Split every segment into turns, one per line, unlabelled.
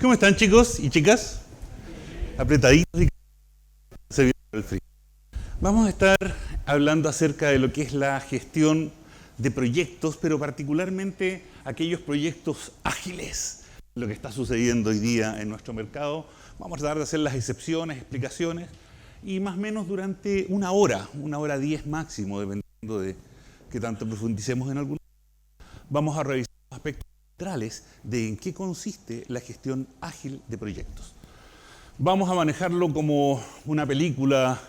¿Cómo están, chicos y chicas? Apretaditos y se viene el frío. Vamos a estar hablando acerca de lo que es la gestión de proyectos, pero particularmente aquellos proyectos ágiles, lo que está sucediendo hoy día en nuestro mercado. Vamos a tratar de hacer las excepciones, explicaciones, y más o menos durante una hora 10 máximo, dependiendo de qué tanto profundicemos en algunos. Vamos a revisar los aspectos centrales de en qué consiste la gestión ágil de proyectos. Vamos a manejarlo como una película,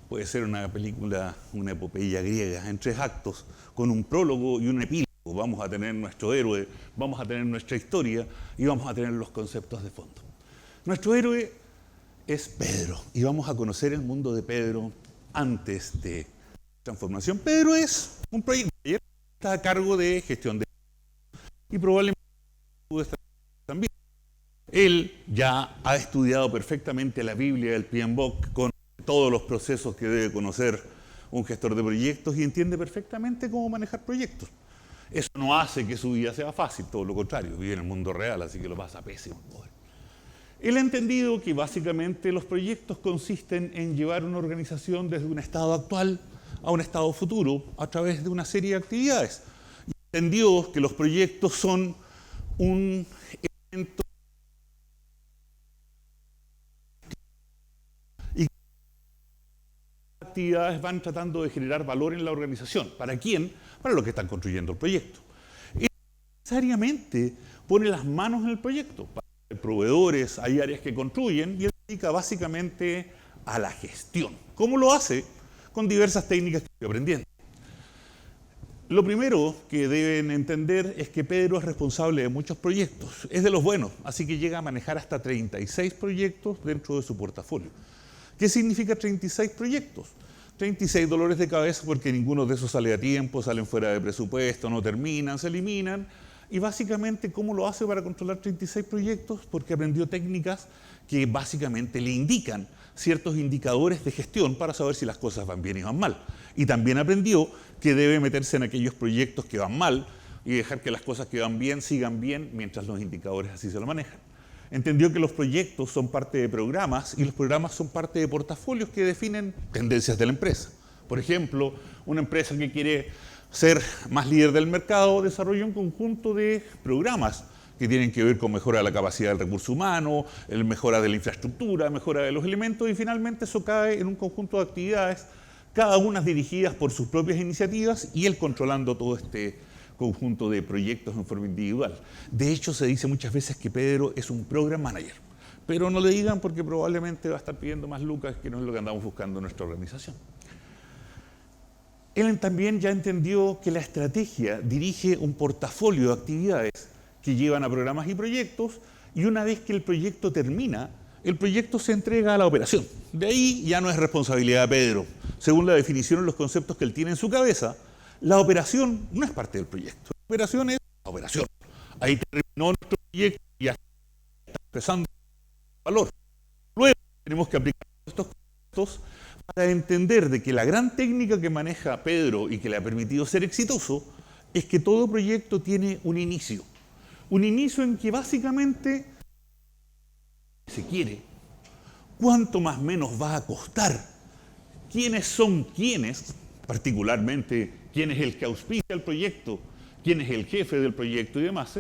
puede ser una película, una epopeya griega, en 3 actos, con un prólogo y un epílogo. Vamos a tener nuestro héroe, vamos a tener nuestra historia y vamos a tener los conceptos de fondo. Nuestro héroe es Pedro y vamos a conocer el mundo de Pedro antes de transformación. Pedro es un proyecto que está a cargo de gestión de y probablemente también. Él ya ha estudiado perfectamente la Biblia del PMBOK con todos los procesos que debe conocer un gestor de proyectos y entiende perfectamente cómo manejar proyectos. Eso no hace que su vida sea fácil, todo lo contrario, vive en el mundo real, así que lo pasa pésimo. Él ha entendido que básicamente los proyectos consisten en llevar una organización desde un estado actual a un estado futuro a través de una serie de actividades. Y entendió que los proyectos son un elemento y que las actividades van tratando de generar valor en la organización. ¿Para quién? Para los que están construyendo el proyecto. Él necesariamente pone las manos en el proyecto. Hay proveedores, hay áreas que construyen y él se dedica básicamente a la gestión. ¿Cómo lo hace? Con diversas técnicas que estoy aprendiendo. Lo primero que deben entender es que Pedro es responsable de muchos proyectos. Es de los buenos, así que llega a manejar hasta 36 proyectos dentro de su portafolio. ¿Qué significa 36 proyectos? 36 dolores de cabeza porque ninguno de esos sale a tiempo, salen fuera de presupuesto, no terminan, se eliminan. Y básicamente, ¿cómo lo hace para controlar 36 proyectos? Porque aprendió técnicas que básicamente le indican ciertos indicadores de gestión para saber si las cosas van bien y van mal. Y también aprendió que debe meterse en aquellos proyectos que van mal y dejar que las cosas que van bien sigan bien mientras los indicadores así se lo manejan. Entendió que los proyectos son parte de programas y los programas son parte de portafolios que definen tendencias de la empresa. Por ejemplo, una empresa que quiere ser más líder del mercado desarrolla un conjunto de programas que tienen que ver con mejora de la capacidad del recurso humano, mejora de la infraestructura, mejora de los elementos y finalmente eso cae en un conjunto de actividades, cada una dirigidas por sus propias iniciativas y él controlando todo este conjunto de proyectos en forma individual. De hecho, se dice muchas veces que Pedro es un program manager, pero no le digan porque probablemente va a estar pidiendo más lucas, que no es lo que andamos buscando en nuestra organización. Él también ya entendió que la estrategia dirige un portafolio de actividades que llevan a programas y proyectos y una vez que el proyecto termina, el proyecto se entrega a la operación. De ahí ya no es responsabilidad de Pedro. Según la definición y los conceptos que él tiene en su cabeza, la operación no es parte del proyecto. La operación es la operación. Ahí terminó nuestro proyecto y ya está empezando el valor. Luego tenemos que aplicar estos conceptos para entender de que la gran técnica que maneja Pedro y que le ha permitido ser exitoso es que todo proyecto tiene un inicio. Un inicio en que básicamente se quiere. ¿Cuánto más menos va a costar? ¿Quiénes son quiénes? Particularmente, quién es el que auspicia el proyecto, quién es el jefe del proyecto y demás.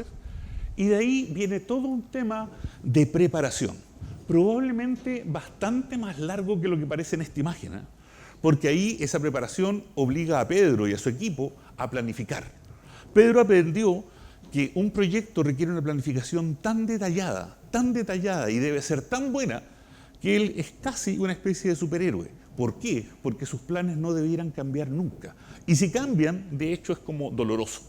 Y de ahí viene todo un tema de preparación. Probablemente bastante más largo que lo que parece en esta imagen, ¿eh? Porque ahí esa preparación obliga a Pedro y a su equipo a planificar. Pedro aprendió que un proyecto requiere una planificación tan detallada y debe ser tan buena que él es casi una especie de superhéroe. ¿Por qué? Porque sus planes no debieran cambiar nunca. Y si cambian, de hecho es como doloroso.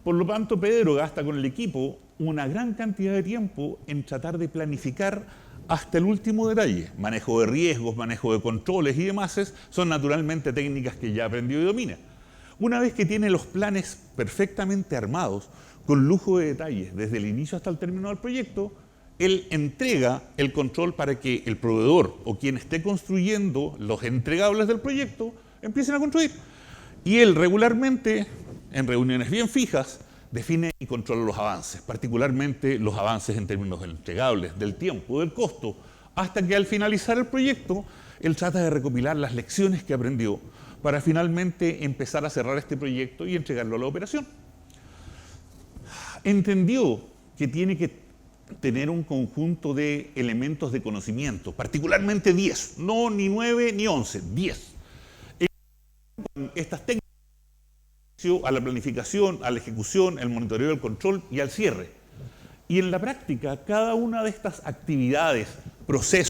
Por lo tanto, Pedro gasta con el equipo una gran cantidad de tiempo en tratar de planificar hasta el último detalle. Manejo de riesgos, manejo de controles y demás son naturalmente técnicas que ya aprendió y domina. Una vez que tiene los planes perfectamente armados, con lujo de detalles, desde el inicio hasta el término del proyecto, él entrega el control para que el proveedor o quien esté construyendo los entregables del proyecto empiecen a construir. Y él regularmente, en reuniones bien fijas, define y controla los avances, particularmente los avances en términos entregables, del tiempo, del costo, hasta que al finalizar el proyecto, él trata de recopilar las lecciones que aprendió para finalmente empezar a cerrar este proyecto y entregarlo a la operación. Entendió que tiene que tener un conjunto de elementos de conocimiento, particularmente 10, no ni 9 ni 11, 10. Estas técnicas a la planificación, a la ejecución, al monitoreo, al control y al cierre. Y en la práctica, cada una de estas actividades, procesos,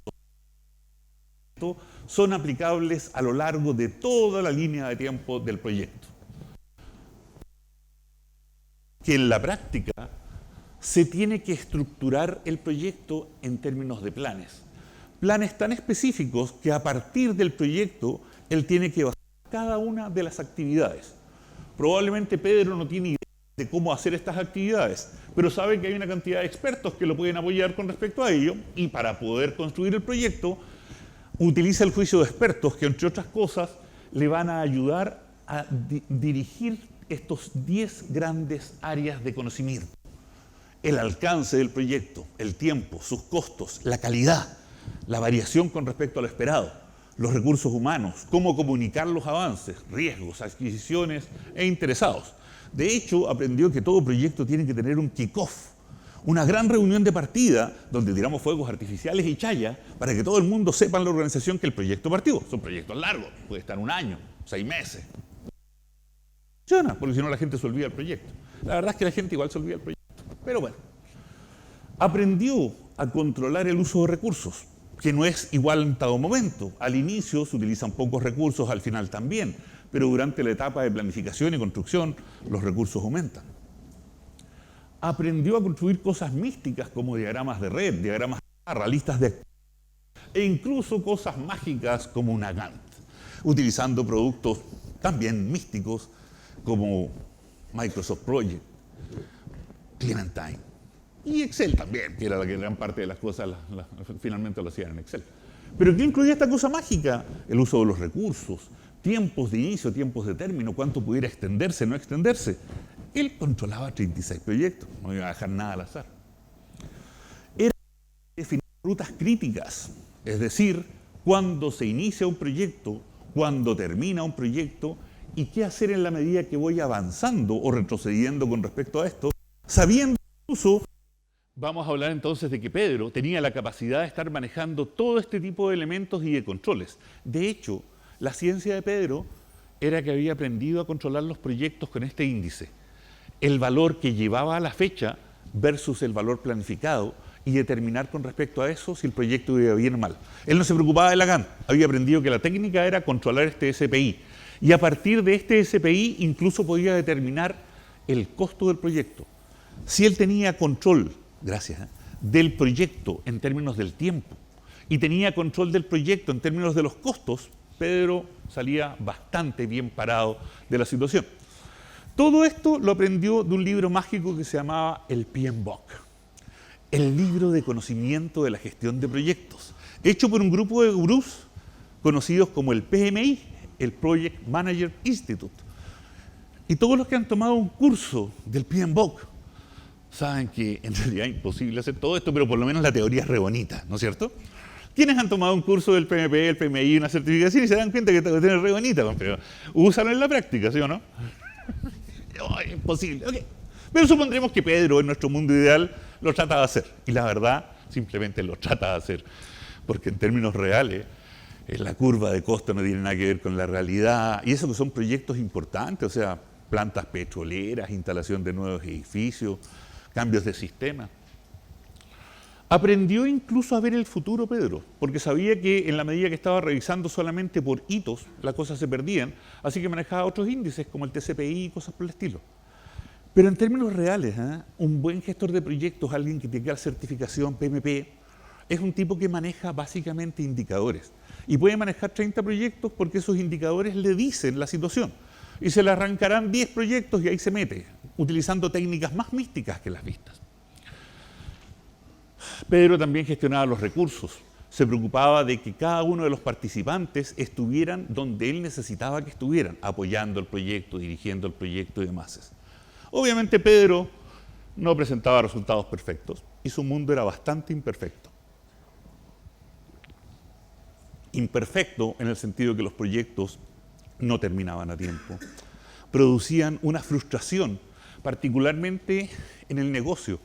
son aplicables a lo largo de toda la línea de tiempo del proyecto. Que en la práctica se tiene que estructurar el proyecto en términos de planes. Planes tan específicos que a partir del proyecto él tiene que basar cada una de las actividades. Probablemente Pedro no tiene idea de cómo hacer estas actividades, pero sabe que hay una cantidad de expertos que lo pueden apoyar con respecto a ello, y para poder construir el proyecto utiliza el juicio de expertos que, entre otras cosas, le van a ayudar a dirigir estos 10 grandes áreas de conocimiento. El alcance del proyecto, el tiempo, sus costos, la calidad, la variación con respecto a lo esperado, los recursos humanos, cómo comunicar los avances, riesgos, adquisiciones e interesados. De hecho, aprendió que todo proyecto tiene que tener un kick-off, una gran reunión de partida donde tiramos fuegos artificiales y chaya para que todo el mundo sepa en la organización que el proyecto partió. Son proyectos largos, puede estar 1 año, 6 meses. Funciona, porque si no la gente se olvida del proyecto. La verdad es que la gente igual se olvida del proyecto. Pero bueno, aprendió a controlar el uso de recursos, que no es igual en todo momento. Al inicio se utilizan pocos recursos, al final también, pero durante la etapa de planificación y construcción los recursos aumentan. Aprendió a construir cosas místicas como diagramas de red, diagramas de barra, listas de actividades, e incluso cosas mágicas como una Gantt, utilizando productos también místicos como Microsoft Project, Clementine y Excel también, que era la que gran parte de las cosas finalmente lo hacían en Excel. Pero ¿qué incluía esta cosa mágica? El uso de los recursos, tiempos de inicio, tiempos de término, cuánto pudiera extenderse, no extenderse. Él controlaba 36 proyectos, no iba a dejar nada al azar. Era definir rutas críticas, es decir, cuándo se inicia un proyecto, cuándo termina un proyecto y qué hacer en la medida que voy avanzando o retrocediendo con respecto a esto, sabiendo incluso. Vamos a hablar entonces de que Pedro tenía la capacidad de estar manejando todo este tipo de elementos y de controles. De hecho, la ciencia de Pedro era que había aprendido a controlar los proyectos con este índice. El valor que llevaba a la fecha versus el valor planificado y determinar con respecto a eso si el proyecto iba bien o mal. Él no se preocupaba de la Gantt, había aprendido que la técnica era controlar este SPI. Y a partir de este SPI incluso podía determinar el costo del proyecto. Si él tenía control, del proyecto en términos del tiempo y tenía control del proyecto en términos de los costos, Pedro salía bastante bien parado de la situación. Todo esto lo aprendió de un libro mágico que se llamaba el PMBOK, el libro de conocimiento de la gestión de proyectos, hecho por un grupo de gurús conocidos como el PMI, el Project Manager Institute. Y todos los que han tomado un curso del PMBOK saben que en realidad es imposible hacer todo esto, pero por lo menos la teoría es re bonita, ¿no es cierto? ¿Quiénes han tomado un curso del PMP, el PMI, una certificación y se dan cuenta que tiene re bonita? Pero úsalo en la práctica, ¿sí o no? Oh, es imposible, ok. Pero supondremos que Pedro, en nuestro mundo ideal, lo trata de hacer. Y la verdad, simplemente lo trata de hacer. Porque en términos reales, la curva de costo no tiene nada que ver con la realidad. Y eso que son proyectos importantes, o sea, plantas petroleras, instalación de nuevos edificios, cambios de sistema. Aprendió incluso a ver el futuro Pedro, porque sabía que en la medida que estaba revisando solamente por hitos, las cosas se perdían, así que manejaba otros índices como el TCPI y cosas por el estilo. Pero en términos reales, un buen gestor de proyectos, alguien que tenga la certificación PMP, es un tipo que maneja básicamente indicadores. Y puede manejar 30 proyectos porque esos indicadores le dicen la situación. Y se le arrancarán 10 proyectos y ahí se mete, utilizando técnicas más místicas que las vistas. Pedro también gestionaba los recursos. Se preocupaba de que cada uno de los participantes estuvieran donde él necesitaba que estuvieran, apoyando el proyecto, dirigiendo el proyecto y demás. Obviamente Pedro no presentaba resultados perfectos y su mundo era bastante imperfecto. Imperfecto en el sentido que los proyectos no terminaban a tiempo. Producían una frustración, particularmente en el negocio,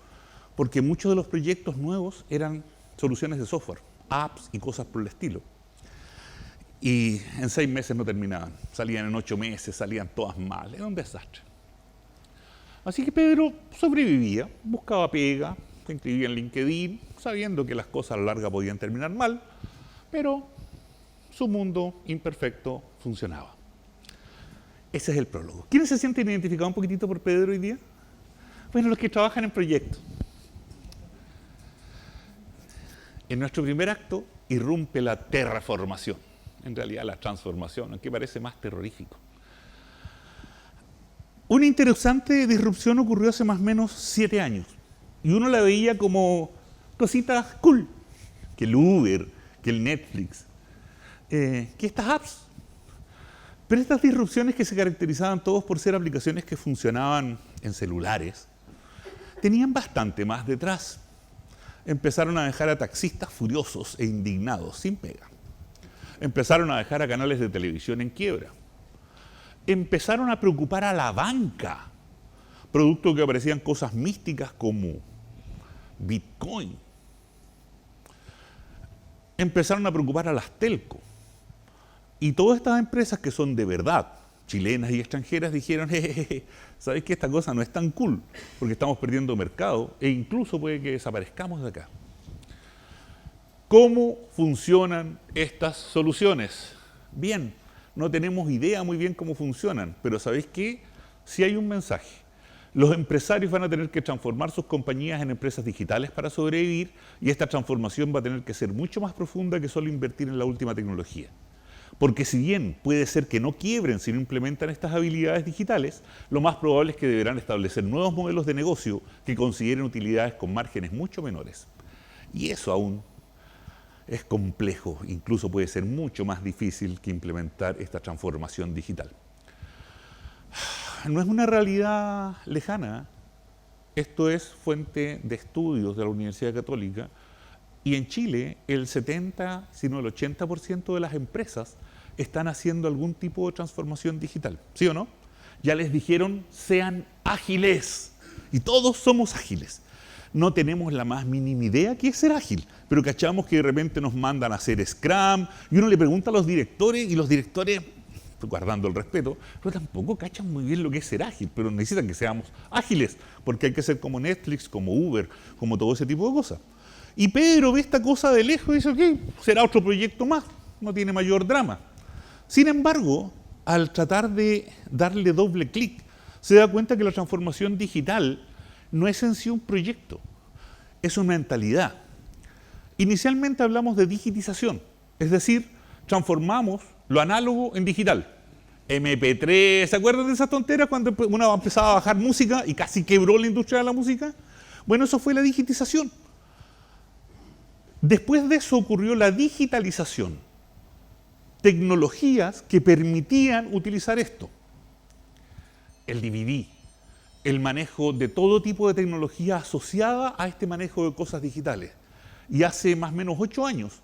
porque muchos de los proyectos nuevos eran soluciones de software, apps y cosas por el estilo. Y en 6 meses no terminaban, salían en 8 meses, salían todas mal, era un desastre. Así que Pedro sobrevivía, buscaba pega, se inscribía en LinkedIn, sabiendo que las cosas a la larga podían terminar mal, pero su mundo imperfecto funcionaba. Ese es el prólogo. ¿Quiénes se sienten identificados un poquitito por Pedro hoy día? Bueno, los que trabajan en proyectos. En nuestro primer acto irrumpe la terraformación, en realidad la transformación, aunque parece más terrorífico. Una interesante disrupción ocurrió hace más o menos 7 años, y uno la veía como cositas cool, que el Uber, que el Netflix, que estas apps. Pero estas disrupciones que se caracterizaban todos por ser aplicaciones que funcionaban en celulares, tenían bastante más detrás. Empezaron a dejar a taxistas furiosos e indignados, sin pega. Empezaron a dejar a canales de televisión en quiebra. Empezaron a preocupar a la banca, producto que aparecían cosas místicas como Bitcoin. Empezaron a preocupar a las telco. Y todas estas empresas que son de verdad, chilenas y extranjeras, dijeron, jejeje, ¿sabéis que esta cosa no es tan cool? Porque estamos perdiendo mercado e incluso puede que desaparezcamos de acá. ¿Cómo funcionan estas soluciones? Bien, no tenemos idea muy bien cómo funcionan, pero ¿sabéis qué? Sí hay un mensaje. Los empresarios van a tener que transformar sus compañías en empresas digitales para sobrevivir y esta transformación va a tener que ser mucho más profunda que solo invertir en la última tecnología. Porque si bien puede ser que no quiebren si no implementan estas habilidades digitales, lo más probable es que deberán establecer nuevos modelos de negocio que consideren utilidades con márgenes mucho menores. Y eso aún es complejo, incluso puede ser mucho más difícil que implementar esta transformación digital. No es una realidad lejana, esto es fuente de estudios de la Universidad Católica, y en Chile el 70, si no el 80% de las empresas están haciendo algún tipo de transformación digital, ¿sí o no? Ya les dijeron, sean ágiles, y todos somos ágiles. No tenemos la más mínima idea qué es ser ágil, pero cachamos que de repente nos mandan a hacer Scrum, y uno le pregunta a los directores, y los directores, guardando el respeto, pero tampoco cachan muy bien lo que es ser ágil, pero necesitan que seamos ágiles, porque hay que ser como Netflix, como Uber, como todo ese tipo de cosas. Y Pedro ve esta cosa de lejos y dice, ok, será otro proyecto más, no tiene mayor drama. Sin embargo, al tratar de darle doble clic, se da cuenta que la transformación digital no es en sí un proyecto, es una mentalidad. Inicialmente hablamos de digitización, es decir, transformamos lo análogo en digital. MP3, ¿se acuerdan de esas tonteras cuando uno empezaba a bajar música y casi quebró la industria de la música? Bueno, eso fue la digitización. Después de eso ocurrió la digitalización. Tecnologías que permitían utilizar esto. El DVD, el manejo de todo tipo de tecnología asociada a este manejo de cosas digitales. Y hace más o menos 8 años,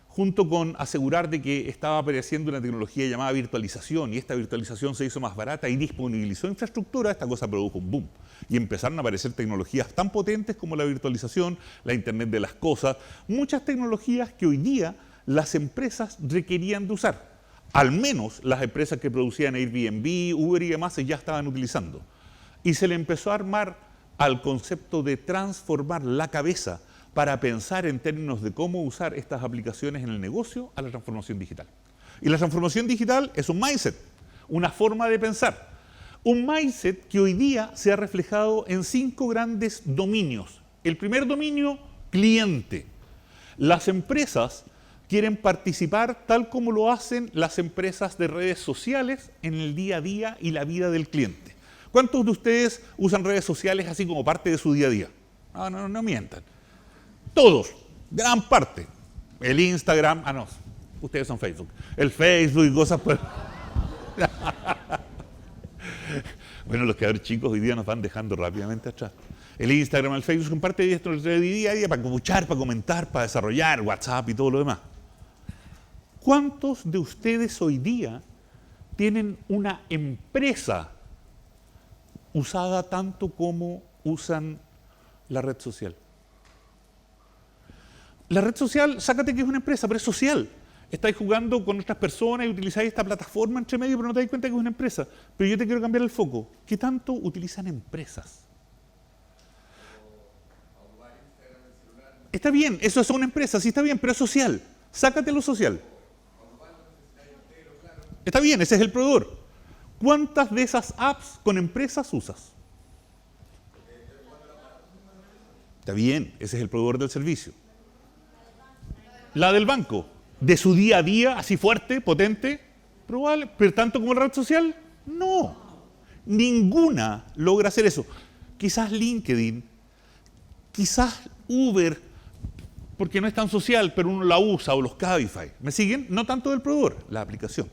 junto con asegurar de que estaba apareciendo una tecnología llamada virtualización, y esta virtualización se hizo más barata y disponibilizó infraestructura, esta cosa produjo un boom. Y empezaron a aparecer tecnologías tan potentes como la virtualización, la Internet de las cosas, muchas tecnologías que hoy día las empresas requerían de usar. Al menos las empresas que producían Airbnb, Uber y demás ya estaban utilizando. Y se le empezó a armar al concepto de transformar la cabeza para pensar en términos de cómo usar estas aplicaciones en el negocio a la transformación digital. Y la transformación digital es un mindset, una forma de pensar. Un mindset que hoy día se ha reflejado en 5 grandes dominios. El primer dominio, cliente. Las empresas quieren participar tal como lo hacen las empresas de redes sociales en el día a día y la vida del cliente. ¿Cuántos de ustedes usan redes sociales así como parte de su día a día? No mientan. Todos, gran parte. El Instagram, no, ustedes son Facebook. El Facebook y cosas pues. Bueno, los creadores chicos hoy día nos van dejando rápidamente atrás. El Instagram, el Facebook son parte de esto de día a día para escuchar, para comentar, para desarrollar, WhatsApp y todo lo demás. ¿Cuántos de ustedes hoy día tienen una empresa usada tanto como usan la red social? La red social, sácate que es una empresa, pero es social. Estáis jugando con otras personas y utilizáis esta plataforma entre medio, pero no te das cuenta que es una empresa. Pero yo te quiero cambiar el foco. ¿Qué tanto utilizan empresas? Está bien, eso es una empresa, sí está bien, pero es social. Sácate lo social. Está bien, ese es el proveedor. ¿Cuántas de esas apps con empresas usas? Está bien, ese es el proveedor del servicio. La del banco, de su día a día, así fuerte, potente, probable, pero tanto como la red social, no. Ninguna logra hacer eso. Quizás LinkedIn, quizás Uber, porque no es tan social, pero uno la usa, o los Cabify. ¿Me siguen? No tanto del proveedor, la aplicación.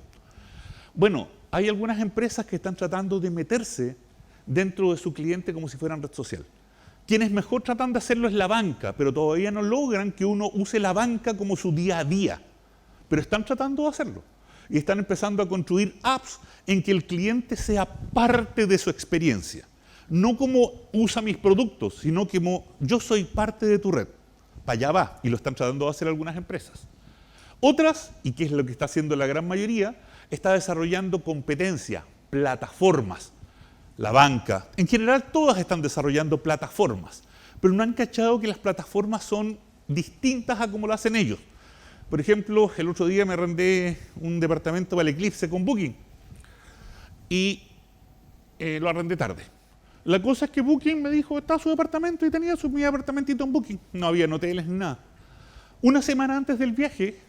Bueno, hay algunas empresas que están tratando de meterse dentro de su cliente como si fueran red social. Quienes mejor tratan de hacerlo es la banca, pero todavía no logran que uno use la banca como su día a día. Pero están tratando de hacerlo. Y están empezando a construir apps en que el cliente sea parte de su experiencia. No como usa mis productos, sino como yo soy parte de tu red. Para allá va, y lo están tratando de hacer algunas empresas. Otras, y que es lo que está haciendo la gran mayoría, está desarrollando competencia, plataformas. La banca, en general todas están desarrollando plataformas, pero no han cachado que las plataformas son distintas a como lo hacen ellos. Por ejemplo, el otro día me arrendé un departamento para el Eclipse con Booking y lo arrendé tarde. La cosa es que Booking me dijo, está su departamento, y tenía mi apartamentito en Booking. No había hoteles ni nada. Una semana antes del viaje,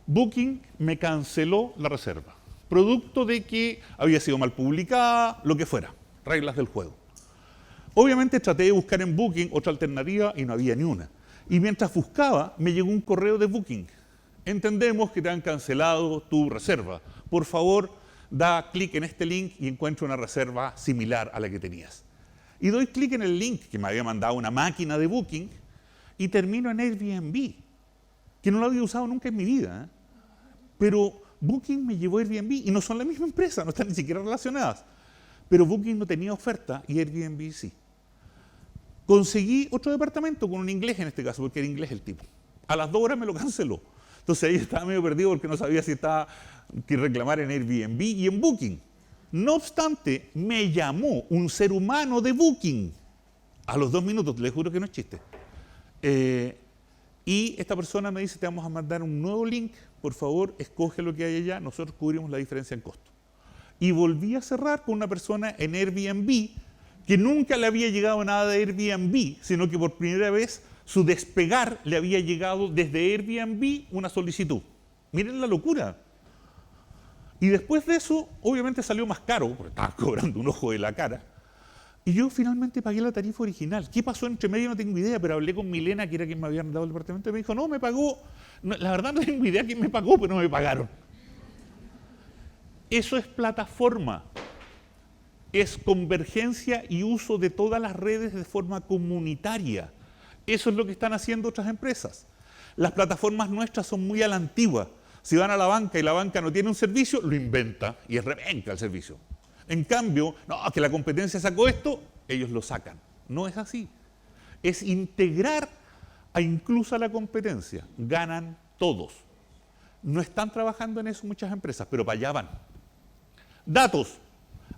Booking me canceló la reserva, producto de que había sido mal publicada, lo que fuera, reglas del juego. Obviamente traté de buscar en Booking otra alternativa y no había ni una. Y mientras buscaba, me llegó un correo de Booking. Entendemos que te han cancelado tu reserva. Por favor, da clic en este link y encuentra una reserva similar a la que tenías. Y doy clic en el link que me había mandado una máquina de Booking y termino en Airbnb, que no lo había usado nunca en mi vida, ¿eh? Pero Booking me llevó a Airbnb y no son la misma empresa, no están ni siquiera relacionadas. Pero Booking no tenía oferta y Airbnb sí. Conseguí otro departamento con un inglés en este caso, porque era inglés el tipo. A las 2 horas me lo canceló. Entonces ahí estaba medio perdido porque no sabía si estaba que reclamar en Airbnb y en Booking. No obstante, me llamó un ser humano de Booking a los 2 minutos, les juro que no es chiste. Y esta persona me dice, te vamos a mandar un nuevo link, por favor, escoge lo que hay allá, nosotros cubrimos la diferencia en costo. Y volví a cerrar con una persona en Airbnb que nunca le había llegado nada de Airbnb, sino que por primera vez su despegar le había llegado desde Airbnb una solicitud. Miren la locura. Y después de eso, obviamente salió más caro, porque estaba cobrando un ojo de la cara. Y yo finalmente pagué la tarifa original. ¿Qué pasó entre medio? No tengo idea, pero hablé con Milena, que era quien me había dado el departamento, y me dijo, no, me pagó. No, la verdad no tengo idea quién me pagó, pero no me pagaron. Eso es plataforma. Es convergencia y uso de todas las redes de forma comunitaria. Eso es lo que están haciendo otras empresas. Las plataformas nuestras son muy a la antigua. Si van a la banca y la banca no tiene un servicio, lo inventa y es revenca el servicio. En cambio, no, que la competencia sacó esto, ellos lo sacan. No es así. Es integrar a incluso a la competencia. Ganan todos. No están trabajando en eso muchas empresas, pero para allá van. Datos.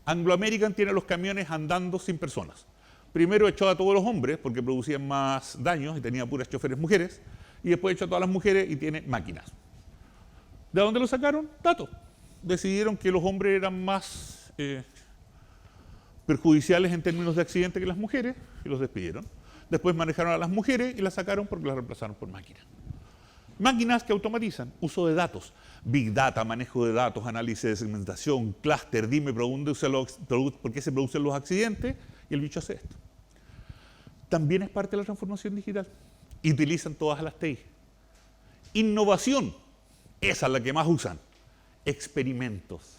Anglo American tiene los camiones andando sin personas. Primero echó a todos los hombres porque producían más daños y tenía puras choferes mujeres. Y después echó a todas las mujeres y tiene máquinas. ¿De dónde lo sacaron? Datos. Decidieron que los hombres eran más perjudiciales en términos de accidente que las mujeres y los despidieron. Después manejaron a las mujeres y las sacaron porque las reemplazaron por máquinas. Máquinas que automatizan, uso de datos, big data, manejo de datos, análisis de segmentación, clúster, dime por qué se producen los accidentes y el bicho hace esto. También es parte de la transformación digital y utilizan todas las TI. Innovación, esa es la que más usan. Experimentos.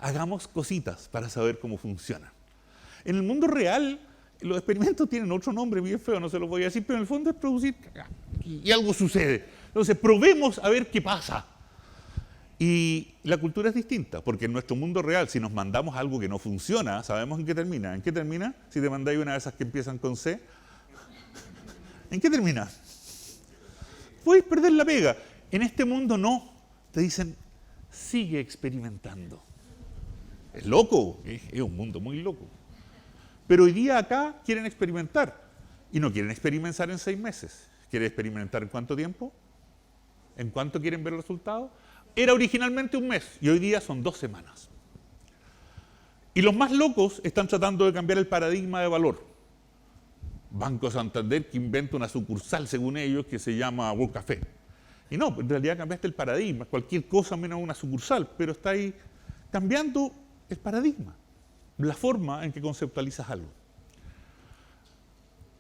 hagamos cositas para saber cómo funciona. En el mundo real, los experimentos tienen otro nombre bien feo, no se los voy a decir, pero en el fondo es producir y algo sucede. Entonces, probemos a ver qué pasa. Y la cultura es distinta, porque en nuestro mundo real, si nos mandamos algo que no funciona, sabemos en qué termina. ¿En qué termina? Si te mandáis una de esas que empiezan con C, ¿en qué termina? Puedes perder la pega. En este mundo no. Te dicen, sigue experimentando. Es loco, es un mundo muy loco. Pero hoy día acá quieren experimentar. Y no quieren experimentar en 6 meses. ¿Quieren experimentar en cuánto tiempo? ¿En cuánto quieren ver el resultado? Era originalmente 1 mes y hoy día son 2 semanas. Y los más locos están tratando de cambiar el paradigma de valor. Banco Santander que inventa una sucursal, según ellos, que se llama World Café. Y no, en realidad cambiaste el paradigma, cualquier cosa menos una sucursal, pero está ahí cambiando el paradigma, la forma en que conceptualizas algo.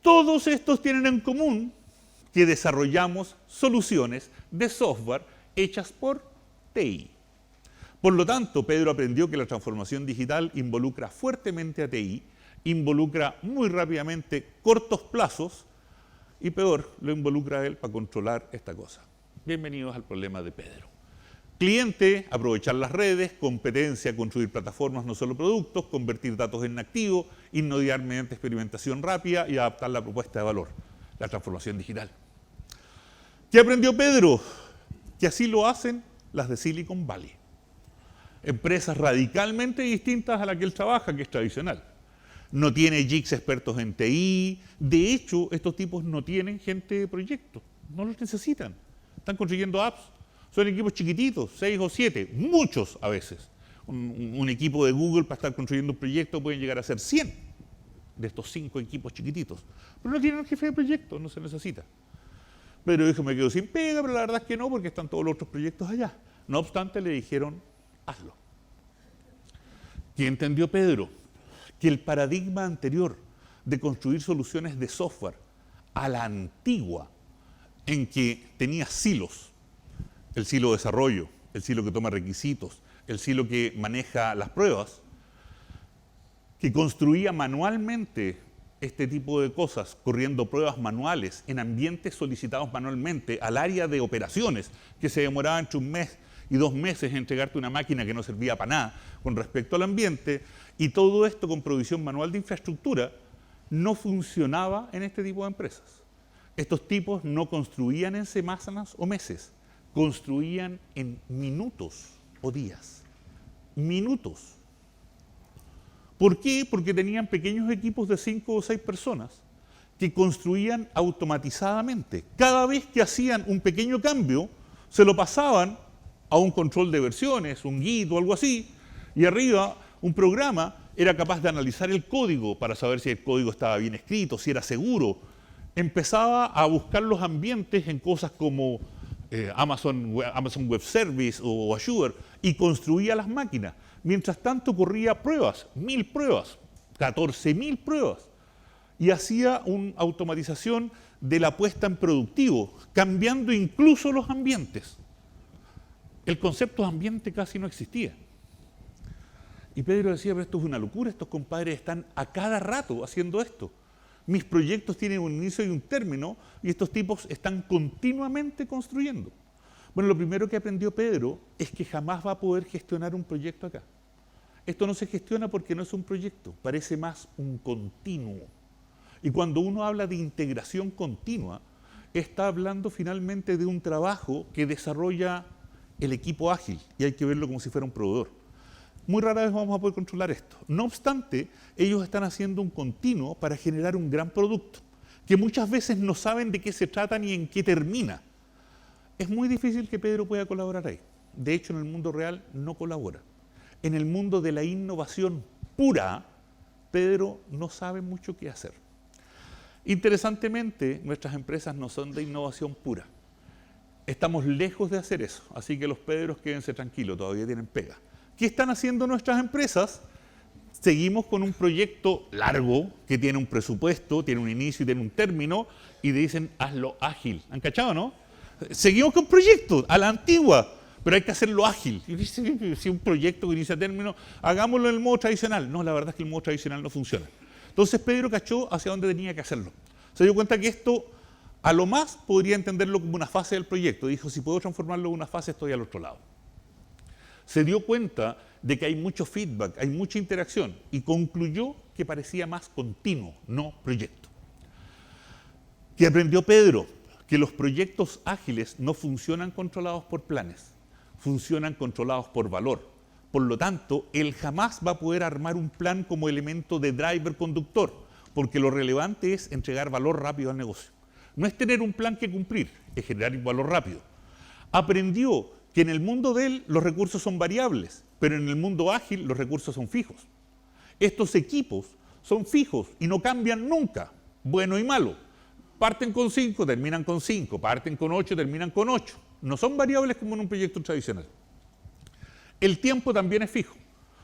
Todos estos tienen en común que desarrollamos soluciones de software hechas por TI. Por lo tanto, Pedro aprendió que la transformación digital involucra fuertemente a TI, involucra muy rápidamente cortos plazos y peor, lo involucra a él para controlar esta cosa. Bienvenidos al problema de Pedro. Cliente, aprovechar las redes, competencia, construir plataformas, no solo productos, convertir datos en activos, innovar mediante experimentación rápida y adaptar la propuesta de valor, la transformación digital. ¿Qué aprendió Pedro? Que así lo hacen las de Silicon Valley. Empresas radicalmente distintas a la que él trabaja, que es tradicional. No tiene geeks expertos en TI. De hecho, estos tipos no tienen gente de proyecto. No los necesitan. Están construyendo apps. Son equipos chiquititos, 6 o 7, muchos a veces. Un equipo de Google para estar construyendo un proyecto pueden llegar a ser 100 de estos 5 equipos chiquititos. Pero no tienen un jefe de proyecto, no se necesita. Pedro dijo, me quedo sin pega, pero la verdad es que no, porque están todos los otros proyectos allá. No obstante, le dijeron, hazlo. ¿Qué entendió Pedro? Que el paradigma anterior de construir soluciones de software a la antigua, en que tenía silos, el silo de desarrollo, el silo que toma requisitos, el silo que maneja las pruebas, que construía manualmente este tipo de cosas, corriendo pruebas manuales en ambientes solicitados manualmente al área de operaciones, que se demoraba entre 1 mes y 2 meses en entregarte una máquina que no servía para nada con respecto al ambiente, y todo esto con provisión manual de infraestructura, no funcionaba en este tipo de empresas. Estos tipos no construían en semanas o meses, construían en minutos o días. Minutos. ¿Por qué? Porque tenían pequeños equipos de 5 o 6 personas que construían automatizadamente. Cada vez que hacían un pequeño cambio, se lo pasaban a un control de versiones, un Git o algo así, y arriba un programa era capaz de analizar el código para saber si el código estaba bien escrito, si era seguro. Empezaba a buscar los ambientes en cosas como Amazon Web Service o Azure y construía las máquinas. Mientras tanto corría pruebas, 1000 pruebas, 14.000 pruebas, y hacía una automatización de la puesta en productivo, cambiando incluso los ambientes. El concepto de ambiente casi no existía. Y Pedro decía, pero esto es una locura, estos compadres están a cada rato haciendo esto. Mis proyectos tienen un inicio y un término, y estos tipos están continuamente construyendo. Bueno, lo primero que aprendió Pedro es que jamás va a poder gestionar un proyecto acá. Esto no se gestiona porque no es un proyecto, parece más un continuo. Y cuando uno habla de integración continua, está hablando finalmente de un trabajo que desarrolla el equipo ágil, y hay que verlo como si fuera un proveedor. Muy rara vez vamos a poder controlar esto. No obstante, ellos están haciendo un continuo para generar un gran producto, que muchas veces no saben de qué se trata ni en qué termina. Es muy difícil que Pedro pueda colaborar ahí. De hecho, en el mundo real no colabora. En el mundo de la innovación pura, Pedro no sabe mucho qué hacer. Interesantemente, nuestras empresas no son de innovación pura. Estamos lejos de hacer eso, así que los Pedros quédense tranquilos, todavía tienen pega. ¿Qué están haciendo nuestras empresas? Seguimos con un proyecto largo que tiene un presupuesto, tiene un inicio y tiene un término, y dicen hazlo ágil. ¿Han cachado, no? Seguimos con proyectos a la antigua, pero hay que hacerlo ágil. Y dice, si un proyecto que inicia término, hagámoslo en el modo tradicional. No, la verdad es que el modo tradicional no funciona. Entonces Pedro cachó hacia dónde tenía que hacerlo. Se dio cuenta que esto, a lo más, podría entenderlo como una fase del proyecto. Dijo, si puedo transformarlo en una fase, estoy al otro lado. Se dio cuenta de que hay mucho feedback, hay mucha interacción, y concluyó que parecía más continuo, no proyecto. ¿Qué aprendió Pedro? Que los proyectos ágiles no funcionan controlados por planes, funcionan controlados por valor. Por lo tanto, él jamás va a poder armar un plan como elemento de driver conductor, porque lo relevante es entregar valor rápido al negocio. No es tener un plan que cumplir, es generar valor rápido. Aprendió que en el mundo de él los recursos son variables, pero en el mundo ágil los recursos son fijos. Estos equipos son fijos y no cambian nunca, bueno y malo. Parten con 5, terminan con 5, parten con 8, terminan con 8. No son variables como en un proyecto tradicional. El tiempo también es fijo,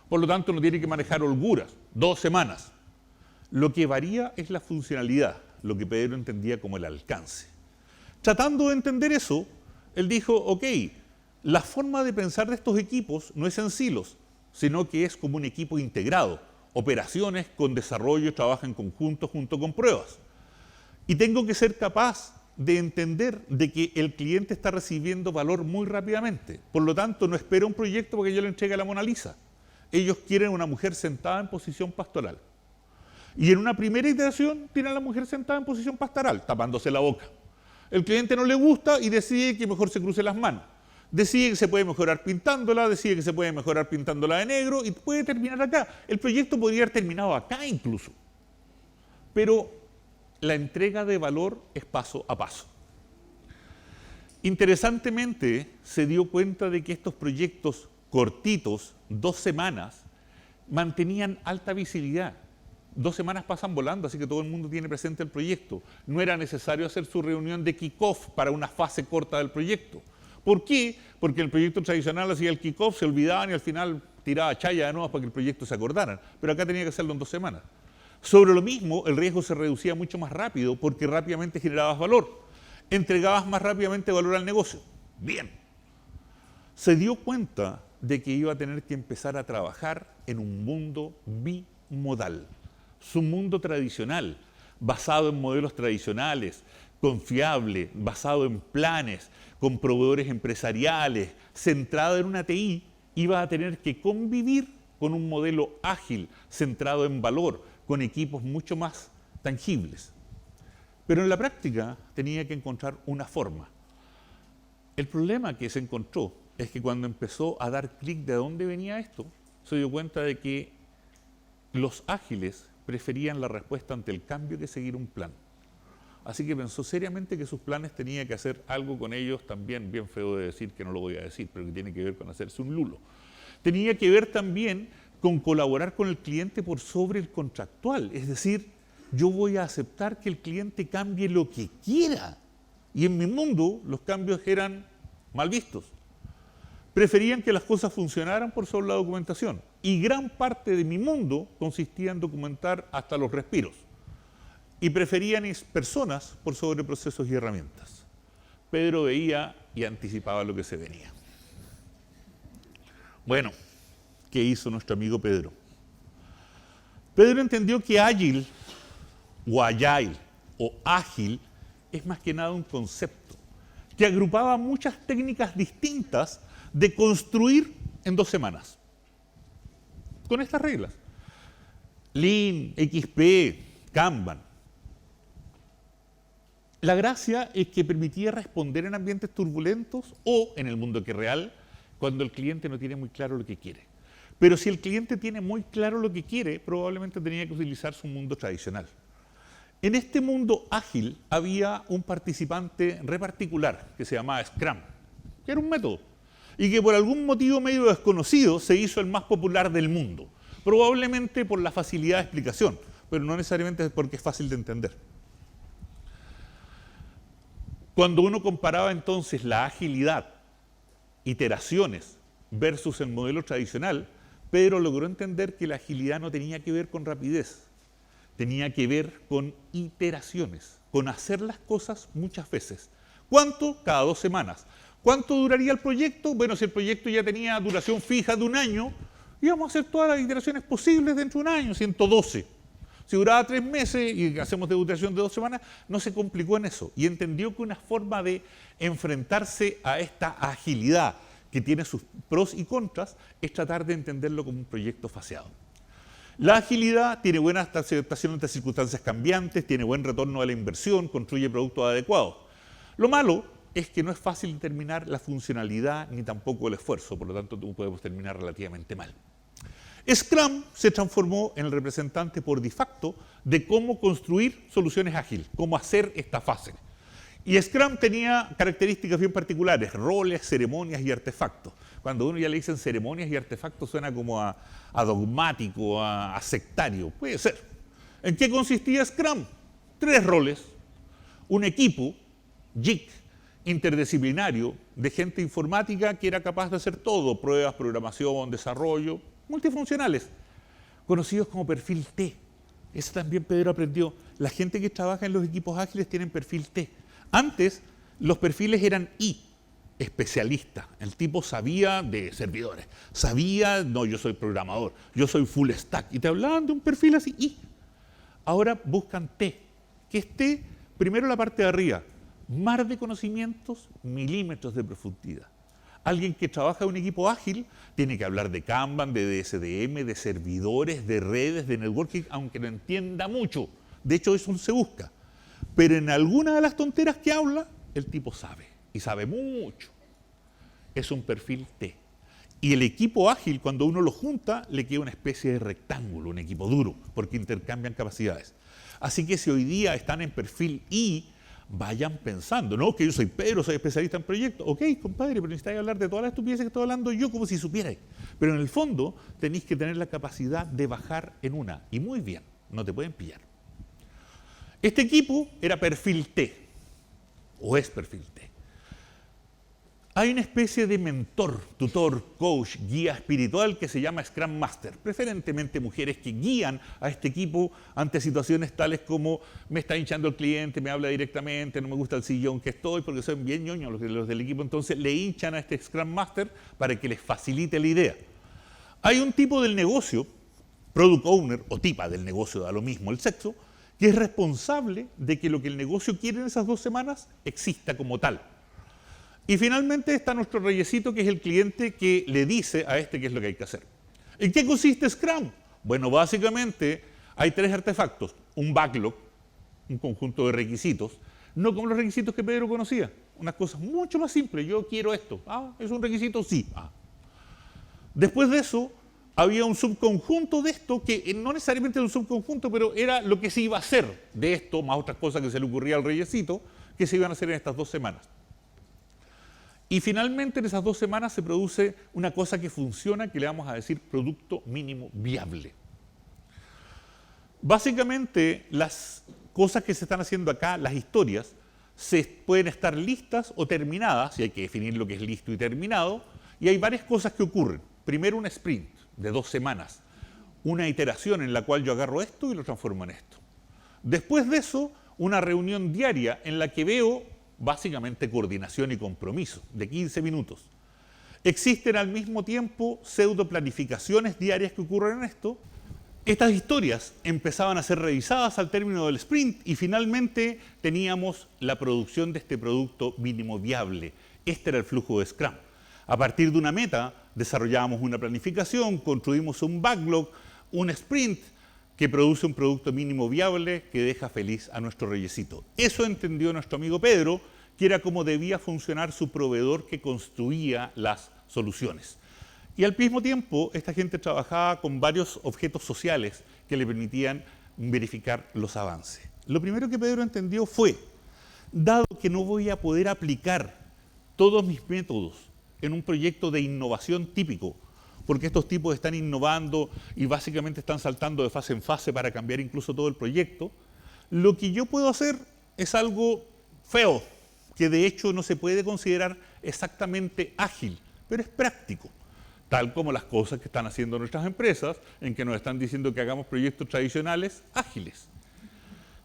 por lo tanto no tiene que manejar holguras, 2 semanas. Lo que varía es la funcionalidad, lo que Pedro entendía como el alcance. Tratando de entender eso, él dijo, ok, la forma de pensar de estos equipos no es en silos, sino que es como un equipo integrado. Operaciones con desarrollo trabajan en conjunto junto con pruebas. Y tengo que ser capaz de entender de que el cliente está recibiendo valor muy rápidamente. Por lo tanto, no espera un proyecto porque yo le entregue a la Mona Lisa. Ellos quieren una mujer sentada en posición pastoral. Y en una primera iteración tienen a la mujer sentada en posición pastoral, tapándose la boca. El cliente no le gusta y decide que mejor se cruce las manos. Decide que se puede mejorar pintándola, decide que se puede mejorar pintándola de negro y puede terminar acá. El proyecto podría haber terminado acá incluso. Pero la entrega de valor es paso a paso. Interesantemente, se dio cuenta de que estos proyectos cortitos, 2 semanas, mantenían alta visibilidad. 2 semanas pasan volando, así que todo el mundo tiene presente el proyecto. No era necesario hacer su reunión de kick-off para una fase corta del proyecto. ¿Por qué? Porque el proyecto tradicional hacía el kick-off, se olvidaban y al final tiraba chaya de nuevo para que el proyecto se acordaran. Pero acá tenía que hacerlo en 2 semanas. Sobre lo mismo, el riesgo se reducía mucho más rápido porque rápidamente generabas valor. Entregabas más rápidamente valor al negocio. Bien. Se dio cuenta de que iba a tener que empezar a trabajar en un mundo bimodal. Su mundo tradicional, basado en modelos tradicionales, confiable, basado en planes, con proveedores empresariales, centrado en una TI, iba a tener que convivir con un modelo ágil, centrado en valor, con equipos mucho más tangibles. Pero en la práctica tenía que encontrar una forma. El problema que se encontró es que cuando empezó a dar clic de dónde venía esto, se dio cuenta de que los ágiles preferían la respuesta ante el cambio que seguir un plan. Así que pensó seriamente que sus planes tenía que hacer algo con ellos, también bien feo de decir, que no lo voy a decir, pero que tiene que ver con hacerse un lulo. Tenía que ver también con colaborar con el cliente por sobre el contractual, es decir, yo voy a aceptar que el cliente cambie lo que quiera. Y en mi mundo los cambios eran mal vistos. Preferían que las cosas funcionaran por sobre la documentación. Y gran parte de mi mundo consistía en documentar hasta los respiros. Y preferían personas por sobre procesos y herramientas. Pedro veía y anticipaba lo que se venía. Bueno, ¿qué hizo nuestro amigo Pedro? Pedro entendió que ágil o agile o ágil es más que nada un concepto que agrupaba muchas técnicas distintas de construir en 2 semanas. Con estas reglas. Lean, XP, Kanban. La gracia es que permitía responder en ambientes turbulentos o en el mundo que es real, cuando el cliente no tiene muy claro lo que quiere. Pero si el cliente tiene muy claro lo que quiere, probablemente tenía que utilizar su mundo tradicional. En este mundo ágil había un participante re particular que se llamaba Scrum, que era un método, y que por algún motivo medio desconocido se hizo el más popular del mundo. Probablemente por la facilidad de explicación, pero no necesariamente porque es fácil de entender. Cuando uno comparaba entonces la agilidad, iteraciones, versus el modelo tradicional, Pedro logró entender que la agilidad no tenía que ver con rapidez, tenía que ver con iteraciones, con hacer las cosas muchas veces. ¿Cuánto? Cada 2 semanas. ¿Cuánto duraría el proyecto? Bueno, si el proyecto ya tenía duración fija de un año, íbamos a hacer todas las iteraciones posibles dentro de un año, 112. Si duraba 3 meses y hacemos de duración de 2 semanas, no se complicó en eso. Y entendió que una forma de enfrentarse a esta agilidad que tiene sus pros y contras es tratar de entenderlo como un proyecto faseado. La agilidad tiene buena adaptación ante circunstancias cambiantes, tiene buen retorno a la inversión, construye productos adecuados. Lo malo es que no es fácil determinar la funcionalidad ni tampoco el esfuerzo, por lo tanto podemos terminar relativamente mal. Scrum se transformó en el representante por de facto de cómo construir soluciones ágiles, cómo hacer esta fase. Y Scrum tenía características bien particulares, roles, ceremonias y artefactos. Cuando uno ya le dicen ceremonias y artefactos suena como a dogmático, a sectario. Puede ser. ¿En qué consistía Scrum? 3 roles. Un equipo, JIC, interdisciplinario, de gente informática que era capaz de hacer todo, pruebas, programación, desarrollo, multifuncionales, conocidos como perfil T. Eso también Pedro aprendió. La gente que trabaja en los equipos ágiles tienen perfil T. Antes los perfiles eran I, especialista. El tipo sabía de servidores, sabía, no, yo soy programador, yo soy full stack. Y te hablaban de un perfil así, I. Ahora buscan T, que es T, primero la parte de arriba, mar de conocimientos, milímetros de profundidad. Alguien que trabaja en un equipo ágil tiene que hablar de Kanban, de DSDM, de servidores, de redes, de networking, aunque no entienda mucho. De hecho, eso se busca. Pero en alguna de las tonteras que habla, el tipo sabe, y sabe mucho. Es un perfil T. Y el equipo ágil, cuando uno lo junta, le queda una especie de rectángulo, un equipo duro, porque intercambian capacidades. Así que si hoy día están en perfil I, vayan pensando, no, que yo soy Pedro, soy especialista en proyectos. Ok, compadre, pero necesitáis hablar de todas las estupideces que estoy hablando yo como si supierais. Pero en el fondo tenéis que tener la capacidad de bajar en una. Y muy bien, no te pueden pillar. Este equipo era perfil T, o es perfil T. Hay una especie de mentor, tutor, coach, guía espiritual que se llama Scrum Master, preferentemente mujeres que guían a este equipo ante situaciones tales como me está hinchando el cliente, me habla directamente, no me gusta el sillón que estoy porque son bien ñoños los del equipo, entonces le hinchan a este Scrum Master para que les facilite la idea. Hay un tipo del negocio, Product Owner o tipa del negocio, da lo mismo el sexo, que es responsable de que lo que el negocio quiere en esas 2 semanas exista como tal. Y finalmente está nuestro reyesito, que es el cliente que le dice a este qué es lo que hay que hacer. ¿En qué consiste Scrum? Bueno, básicamente hay 3 artefactos. Un backlog, un conjunto de requisitos, no como los requisitos que Pedro conocía. Unas cosas mucho más simples. Yo quiero esto. Ah, ¿es un requisito? Sí. Ah. Después de eso, había un subconjunto de esto, que no necesariamente era un subconjunto, pero era lo que se iba a hacer de esto, más otras cosas que se le ocurría al reyesito, que se iban a hacer en estas 2 semanas. Y finalmente en esas 2 semanas se produce una cosa que funciona, que le vamos a decir producto mínimo viable. Básicamente las cosas que se están haciendo acá, las historias, se pueden estar listas o terminadas, y hay que definir lo que es listo y terminado, y hay varias cosas que ocurren. Primero un sprint de 2 semanas, una iteración en la cual yo agarro esto y lo transformo en esto. Después de eso, una reunión diaria en la que veo básicamente coordinación y compromiso, de 15 minutos. Existen al mismo tiempo pseudo planificaciones diarias que ocurren en esto. Estas historias empezaban a ser revisadas al término del sprint y finalmente teníamos la producción de este producto mínimo viable. Este era el flujo de Scrum. A partir de una meta desarrollábamos una planificación, construimos un backlog, un sprint que produce un producto mínimo viable que deja feliz a nuestro reyesito. Eso entendió nuestro amigo Pedro, que era como debía funcionar su proveedor que construía las soluciones. Y al mismo tiempo, esta gente trabajaba con varios objetos sociales que le permitían verificar los avances. Lo primero que Pedro entendió fue, dado que no voy a poder aplicar todos mis métodos en un proyecto de innovación típico, porque estos tipos están innovando y básicamente están saltando de fase en fase para cambiar incluso todo el proyecto, lo que yo puedo hacer es algo feo, que de hecho no se puede considerar exactamente ágil, pero es práctico, tal como las cosas que están haciendo nuestras empresas, en que nos están diciendo que hagamos proyectos tradicionales ágiles.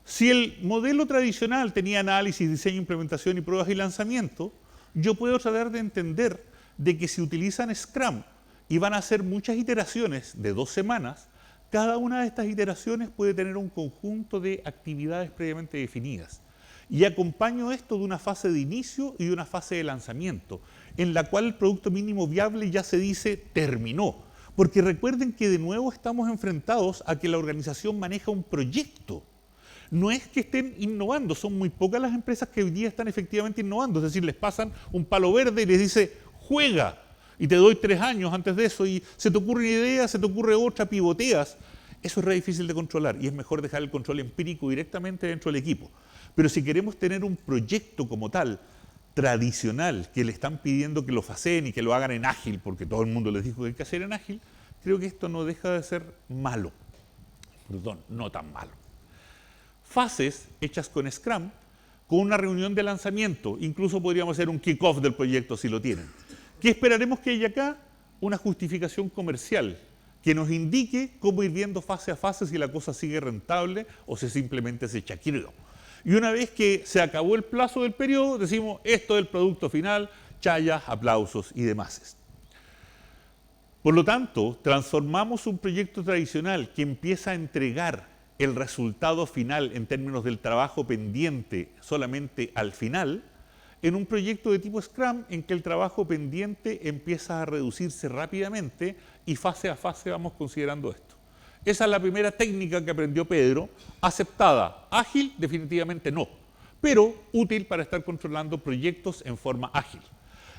Si el modelo tradicional tenía análisis, diseño, implementación y pruebas y lanzamiento, yo puedo tratar de entender de que si utilizan Scrum y van a hacer muchas iteraciones de 2 semanas, cada una de estas iteraciones puede tener un conjunto de actividades previamente definidas. Y acompaño esto de una fase de inicio y de una fase de lanzamiento, en la cual el producto mínimo viable ya se dice terminó. Porque recuerden que de nuevo estamos enfrentados a que la organización maneja un proyecto. No es que estén innovando, son muy pocas las empresas que hoy día están efectivamente innovando. Es decir, les pasan un palo verde y les dice, juega, y te doy 3 años antes de eso, y se te ocurre una idea, se te ocurre otra, pivoteas. Eso es re difícil de controlar, y es mejor dejar el control empírico directamente dentro del equipo. Pero si queremos tener un proyecto como tal, tradicional, que le están pidiendo que lo facen y que lo hagan en ágil, porque todo el mundo les dijo que hay que hacer en ágil, creo que esto no deja de ser malo. Perdón, no tan malo. Fases hechas con Scrum, con una reunión de lanzamiento, incluso podríamos hacer un kick-off del proyecto si lo tienen. ¿Qué esperaremos que haya acá? Una justificación comercial que nos indique cómo ir viendo fase a fase si la cosa sigue rentable o si simplemente se chaquiró. Y una vez que se acabó el plazo del periodo, decimos, esto es el producto final, chayas, aplausos y demás. Por lo tanto, transformamos un proyecto tradicional que empieza a entregar el resultado final en términos del trabajo pendiente solamente al final, en un proyecto de tipo Scrum en que el trabajo pendiente empieza a reducirse rápidamente y fase a fase vamos considerando esto. Esa es la primera técnica que aprendió Pedro, aceptada. Ágil, definitivamente no, pero útil para estar controlando proyectos en forma ágil.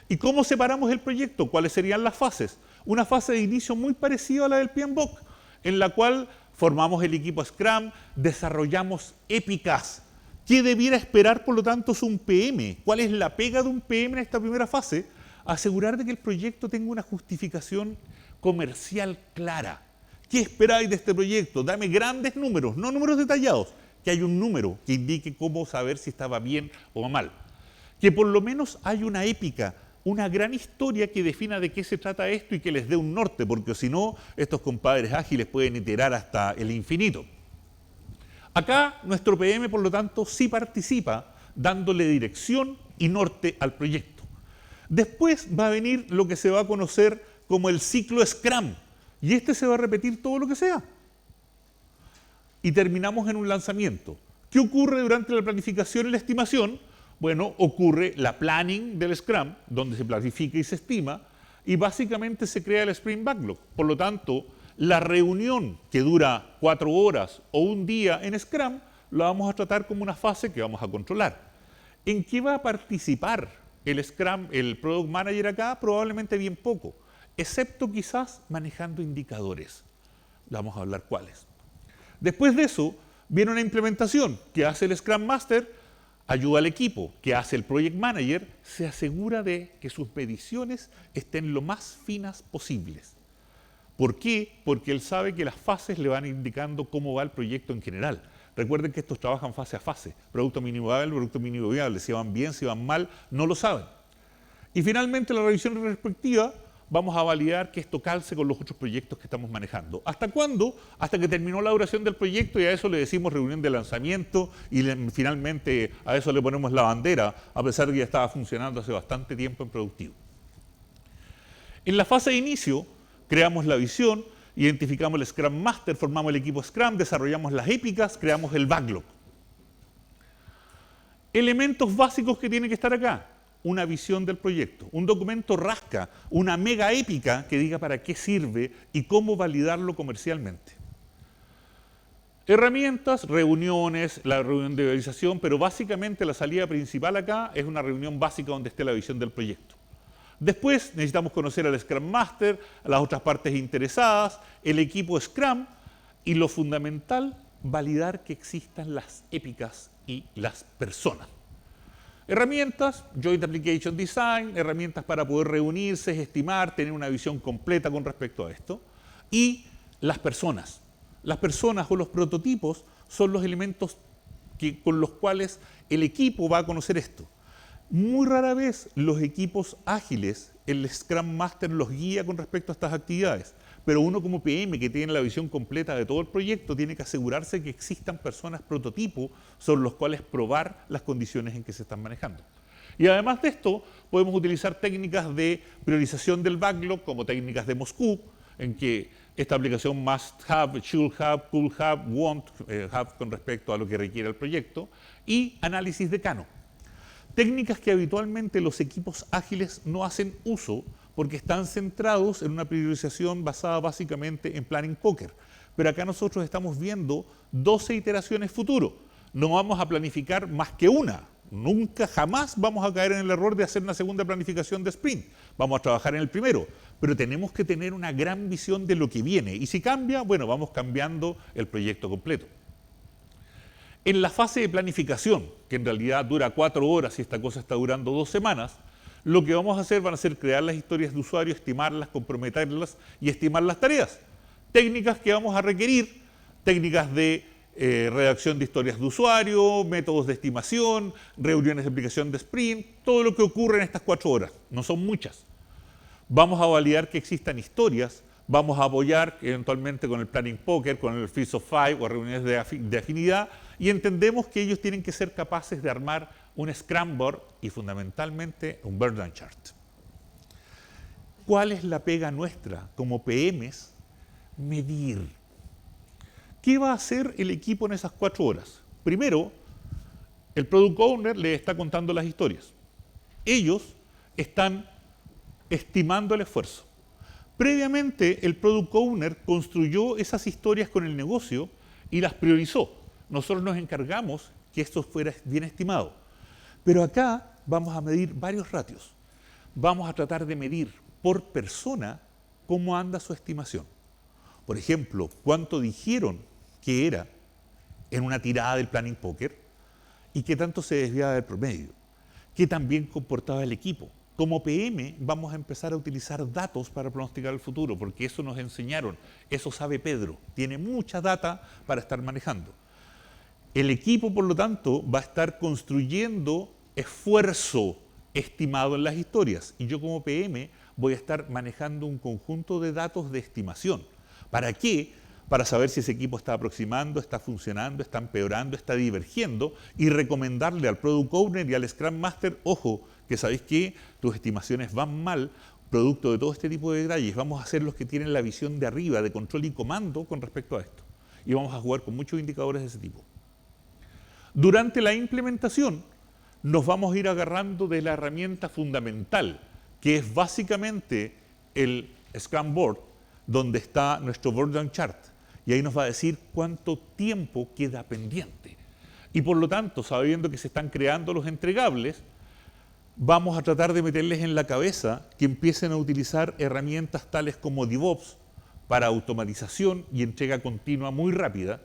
¿Y cómo separamos el proyecto? ¿Cuáles serían las fases? Una fase de inicio muy parecida a la del PMBOK, en la cual formamos el equipo Scrum, desarrollamos épicas. ¿Qué debiera esperar, por lo tanto, es un PM? ¿Cuál es la pega de un PM en esta primera fase? Asegurar de que el proyecto tenga una justificación comercial clara. ¿Qué esperáis de este proyecto? Dame grandes números, no números detallados, que hay un número que indique cómo saber si estaba bien o mal. Que por lo menos hay una épica, una gran historia que defina de qué se trata esto y que les dé un norte, porque si no, estos compadres ágiles pueden iterar hasta el infinito. Acá nuestro PM, por lo tanto, sí participa dándole dirección y norte al proyecto. Después va a venir lo que se va a conocer como el ciclo Scrum, y este se va a repetir todo lo que sea. Y terminamos en un lanzamiento. ¿Qué ocurre durante la planificación y la estimación? Bueno, ocurre la planning del Scrum, donde se planifica y se estima, y básicamente se crea el Sprint Backlog. Por lo tanto, la reunión que dura 4 horas o un día en Scrum, la vamos a tratar como una fase que vamos a controlar. ¿En qué va a participar el Scrum, el Product Manager acá? Probablemente bien poco, excepto quizás manejando indicadores. Vamos a hablar cuáles. Después de eso, viene una implementación que hace el Scrum Master, ayuda al equipo, que hace el Project Manager, se asegura de que sus mediciones estén lo más finas posibles. ¿Por qué? Porque él sabe que las fases le van indicando cómo va el proyecto en general. Recuerden que estos trabajan fase a fase, producto mínimo viable, producto mínimo viable, si van bien, si van mal, no lo saben. Y finalmente la revisión respectiva, vamos a validar que esto calce con los otros proyectos que estamos manejando. ¿Hasta cuándo? Hasta que terminó la duración del proyecto y a eso le decimos reunión de lanzamiento y finalmente a eso le ponemos la bandera, a pesar de que ya estaba funcionando hace bastante tiempo en productivo. En la fase de inicio, creamos la visión, identificamos el Scrum Master, formamos el equipo Scrum, desarrollamos las épicas, creamos el backlog. Elementos básicos que tienen que estar acá. Una visión del proyecto, un documento rasca, una mega épica que diga para qué sirve y cómo validarlo comercialmente. Herramientas, reuniones, la reunión de validación, pero básicamente la salida principal acá es una reunión básica donde esté la visión del proyecto. Después necesitamos conocer al Scrum Master, a las otras partes interesadas, el equipo Scrum y lo fundamental, validar que existan las épicas y las personas. Herramientas, Joint Application Design, herramientas para poder reunirse, estimar, tener una visión completa con respecto a esto. Y las personas. Las personas o los prototipos son los elementos con los cuales el equipo va a conocer esto. Muy rara vez los equipos ágiles, el Scrum Master los guía con respecto a estas actividades, pero uno como PM que tiene la visión completa de todo el proyecto tiene que asegurarse que existan personas prototipo sobre los cuales probar las condiciones en que se están manejando. Y además de esto, podemos utilizar técnicas de priorización del backlog, como técnicas de Moscú, en que esta aplicación must have, should have, could have, won't have con respecto a lo que requiere el proyecto, y análisis de Kano. Técnicas que habitualmente los equipos ágiles no hacen uso porque están centrados en una priorización basada básicamente en planning poker. Pero acá nosotros estamos viendo 12 iteraciones futuro. No vamos a planificar más que una. Nunca, jamás vamos a caer en el error de hacer una segunda planificación de sprint. Vamos a trabajar en el primero, pero tenemos que tener una gran visión de lo que viene. Y si cambia, bueno, vamos cambiando el proyecto completo. En la fase de planificación, que en realidad dura 4 horas y esta cosa está durando 2 semanas, lo que vamos a hacer van a ser crear las historias de usuario, estimarlas, comprometerlas y estimar las tareas. Técnicas que vamos a requerir, técnicas de redacción de historias de usuario, métodos de estimación, reuniones de aplicación de sprint, todo lo que ocurre en estas 4 horas. No son muchas. Vamos a validar que existan historias, vamos a apoyar eventualmente con el planning poker, con el Feast of Five o reuniones de afinidad, y entendemos que ellos tienen que ser capaces de armar un Scrum Board y fundamentalmente un Burn Down Chart. ¿Cuál es la pega nuestra como PMs? Medir. ¿Qué va a hacer el equipo en esas 4 horas? Primero, el Product Owner le está contando las historias. Ellos están estimando el esfuerzo. Previamente, el Product Owner construyó esas historias con el negocio y las priorizó. Nosotros nos encargamos que esto fuera bien estimado. Pero acá vamos a medir varios ratios. Vamos a tratar de medir por persona cómo anda su estimación. Por ejemplo, cuánto dijeron que era en una tirada del planning poker y qué tanto se desviaba del promedio, qué tan bien comportaba el equipo. Como PM vamos a empezar a utilizar datos para pronosticar el futuro, porque eso nos enseñaron, eso sabe Pedro, tiene mucha data para estar manejando. El equipo, por lo tanto, va a estar construyendo esfuerzo estimado en las historias y yo como PM voy a estar manejando un conjunto de datos de estimación. ¿Para qué? Para saber si ese equipo está aproximando, está funcionando, está empeorando, está divergiendo y recomendarle al Product Owner y al Scrum Master, ojo, que sabéis que tus estimaciones van mal, producto de todo este tipo de detalles. Vamos a ser los que tienen la visión de arriba, de control y comando con respecto a esto. Y vamos a jugar con muchos indicadores de ese tipo. Durante la implementación nos vamos a ir agarrando de la herramienta fundamental, que es básicamente el Scrum Board, donde está nuestro Burn Down Chart. Y ahí nos va a decir cuánto tiempo queda pendiente. Y por lo tanto, sabiendo que se están creando los entregables, vamos a tratar de meterles en la cabeza que empiecen a utilizar herramientas tales como DevOps para automatización y entrega continua muy rápida.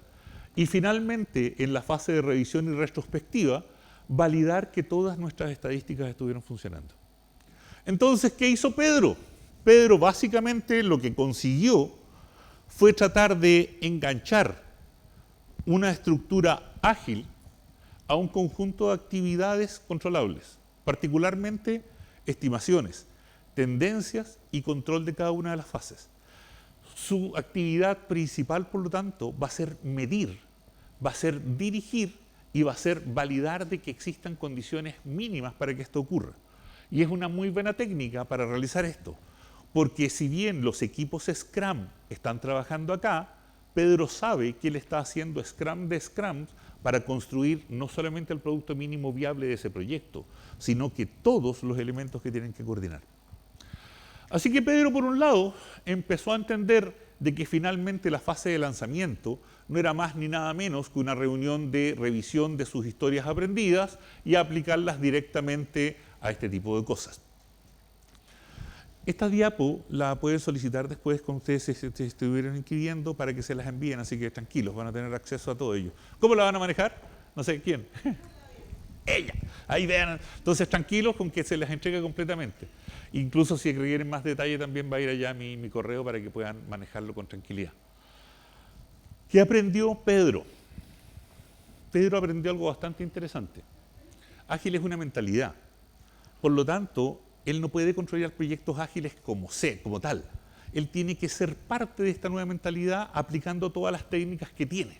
Y finalmente, en la fase de revisión y retrospectiva, validar que todas nuestras estadísticas estuvieron funcionando. Entonces, ¿qué hizo Pedro? Pedro básicamente lo que consiguió fue tratar de enganchar una estructura ágil a un conjunto de actividades controlables, particularmente estimaciones, tendencias y control de cada una de las fases. Su actividad principal, por lo tanto, va a ser medir, va a ser dirigir y va a ser validar de que existan condiciones mínimas para que esto ocurra. Y es una muy buena técnica para realizar esto, porque si bien los equipos Scrum están trabajando acá, Pedro sabe que él está haciendo Scrum de Scrum para construir no solamente el producto mínimo viable de ese proyecto, sino que todos los elementos que tienen que coordinar. Así que Pedro, por un lado, empezó a entender de que finalmente la fase de lanzamiento no era más ni nada menos que una reunión de revisión de sus historias aprendidas y aplicarlas directamente a este tipo de cosas. Esta diapo la pueden solicitar después cuando ustedes se estuvieran inscribiendo para que se las envíen, así que tranquilos, van a tener acceso a todo ello. ¿Cómo la van a manejar? No sé, ¿quién? Ella. Ahí vean. Entonces, tranquilos con que se les entregue completamente. Incluso si requieren más detalle, también va a ir allá mi correo para que puedan manejarlo con tranquilidad. ¿Qué aprendió Pedro? Pedro aprendió algo bastante interesante. Ágil es una mentalidad. Por lo tanto, él no puede controlar proyectos ágiles como tal. Él tiene que ser parte de esta nueva mentalidad aplicando todas las técnicas que tiene.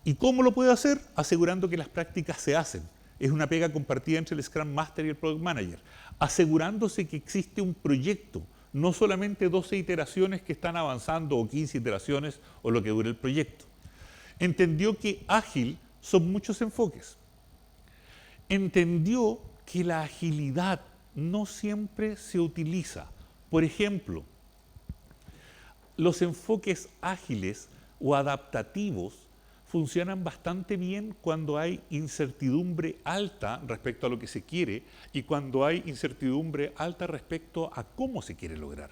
¿Y cómo lo puede hacer? Asegurando que las prácticas se hacen, Es una pega compartida entre el Scrum Master y el Product Manager, asegurándose que existe un proyecto, no solamente 12 iteraciones que están avanzando o 15 iteraciones o lo que dure el proyecto. Entendió que ágil son muchos enfoques. Entendió que la agilidad no siempre se utiliza. Por ejemplo, los enfoques ágiles o adaptativos funcionan bastante bien cuando hay incertidumbre alta respecto a lo que se quiere y cuando hay incertidumbre alta respecto a cómo se quiere lograr.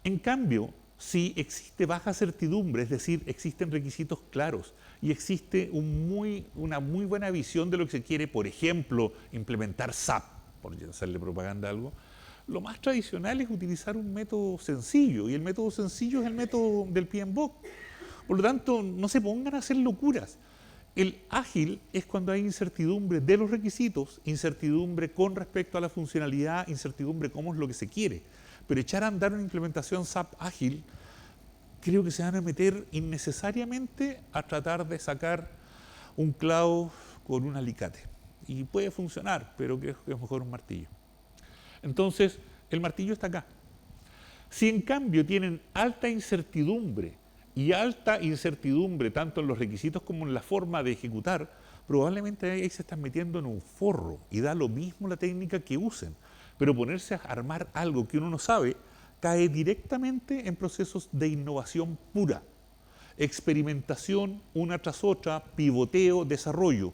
En cambio, si existe baja certidumbre, es decir, existen requisitos claros y existe una muy buena visión de lo que se quiere, por ejemplo, implementar SAP, por hacerle propaganda a algo, lo más tradicional es utilizar un método sencillo, y el método sencillo es el método del PMBOK. Por lo tanto, no se pongan a hacer locuras. El ágil es cuando hay incertidumbre de los requisitos, incertidumbre con respecto a la funcionalidad, incertidumbre cómo es lo que se quiere. Pero echar a andar una implementación SAP ágil, creo que se van a meter innecesariamente a tratar de sacar un clavo con un alicate. Y puede funcionar, pero creo que es mejor un martillo. Entonces, el martillo está acá. Si en cambio tienen alta incertidumbre tanto en los requisitos como en la forma de ejecutar, probablemente ahí se están metiendo en un forro y da lo mismo la técnica que usen. Pero ponerse a armar algo que uno no sabe cae directamente en procesos de innovación pura. Experimentación una tras otra, pivoteo, desarrollo.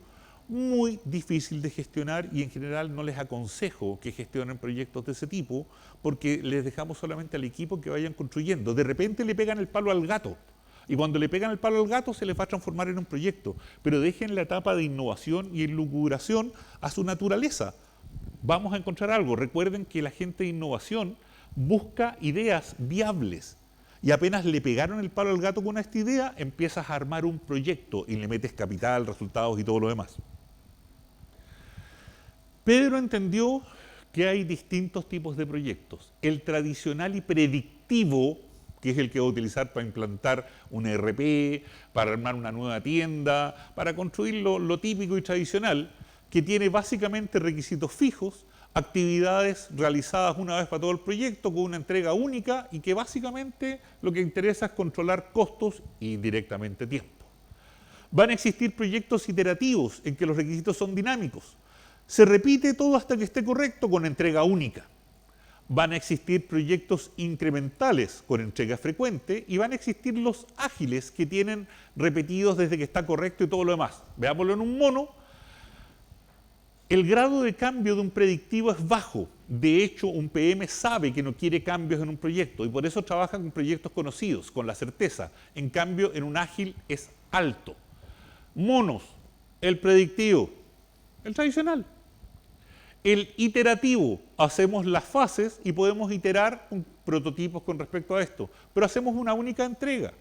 Muy difícil de gestionar y en general no les aconsejo que gestionen proyectos de ese tipo porque les dejamos solamente al equipo que vayan construyendo. De repente le pegan el palo al gato y cuando le pegan el palo al gato se les va a transformar en un proyecto, pero dejen la etapa de innovación y elucubración a su naturaleza. Vamos a encontrar algo. Recuerden que la gente de innovación busca ideas viables y apenas le pegaron el palo al gato con esta idea, empiezas a armar un proyecto y le metes capital, resultados y todo lo demás. Pedro entendió que hay distintos tipos de proyectos. El tradicional y predictivo, que es el que va a utilizar para implantar un ERP, para armar una nueva tienda, para construir lo típico y tradicional, que tiene básicamente requisitos fijos, actividades realizadas una vez para todo el proyecto con una entrega única y que básicamente lo que interesa es controlar costos y indirectamente tiempo. Van a existir proyectos iterativos en que los requisitos son dinámicos. Se repite todo hasta que esté correcto con entrega única. Van a existir proyectos incrementales con entrega frecuente y van a existir los ágiles que tienen repetidos desde que está correcto y todo lo demás. Veámoslo en un mono. El grado de cambio de un predictivo es bajo. De hecho, un PM sabe que no quiere cambios en un proyecto y por eso trabaja con proyectos conocidos, con la certeza. En cambio, en un ágil es alto. Monos, el predictivo, el tradicional. El iterativo, hacemos las fases y podemos iterar con prototipos con respecto a esto, pero hacemos una única entrega.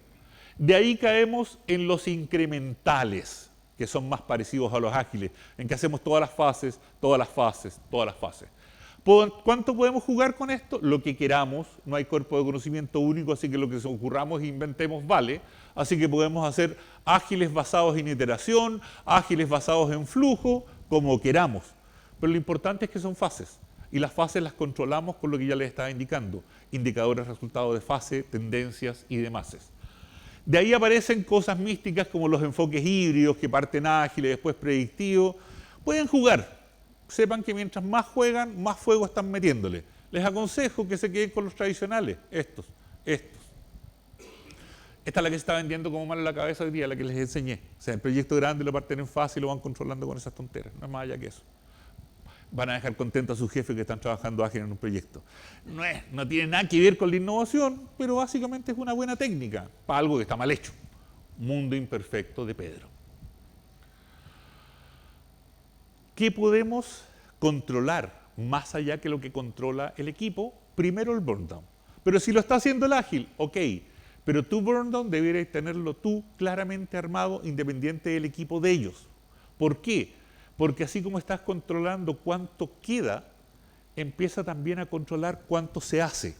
De ahí caemos en los incrementales, que son más parecidos a los ágiles, en que hacemos todas las fases, todas las fases, todas las fases. ¿Cuánto podemos jugar con esto? Lo que queramos, no hay cuerpo de conocimiento único, así que lo que nos ocurramos e inventemos vale, así que podemos hacer ágiles basados en iteración, ágiles basados en flujo, como queramos. Pero lo importante es que son fases, y las fases las controlamos con lo que ya les estaba indicando, indicadores de resultados de fase, tendencias y demás. De ahí aparecen cosas místicas como los enfoques híbridos que parten ágiles, después predictivos. Pueden jugar, sepan que mientras más juegan, más fuego están metiéndole. Les aconsejo que se queden con los tradicionales, estos. Esta es la que se está vendiendo como mal en la cabeza hoy día, la que les enseñé. O sea, el proyecto grande lo parten en fase y lo van controlando con esas tonteras, no es más allá que eso. Van a dejar contentos a sus jefes que están trabajando ágil en un proyecto. No tiene nada que ver con la innovación, pero básicamente es una buena técnica para algo que está mal hecho. Mundo imperfecto de Pedro. ¿Qué podemos controlar más allá que lo que controla el equipo? Primero el burn down. Pero si lo está haciendo el ágil, ok. Pero tu burn down deberías tenerlo tú claramente armado, independiente del equipo de ellos. ¿Por qué? Porque así como estás controlando cuánto queda, empieza también a controlar cuánto se hace.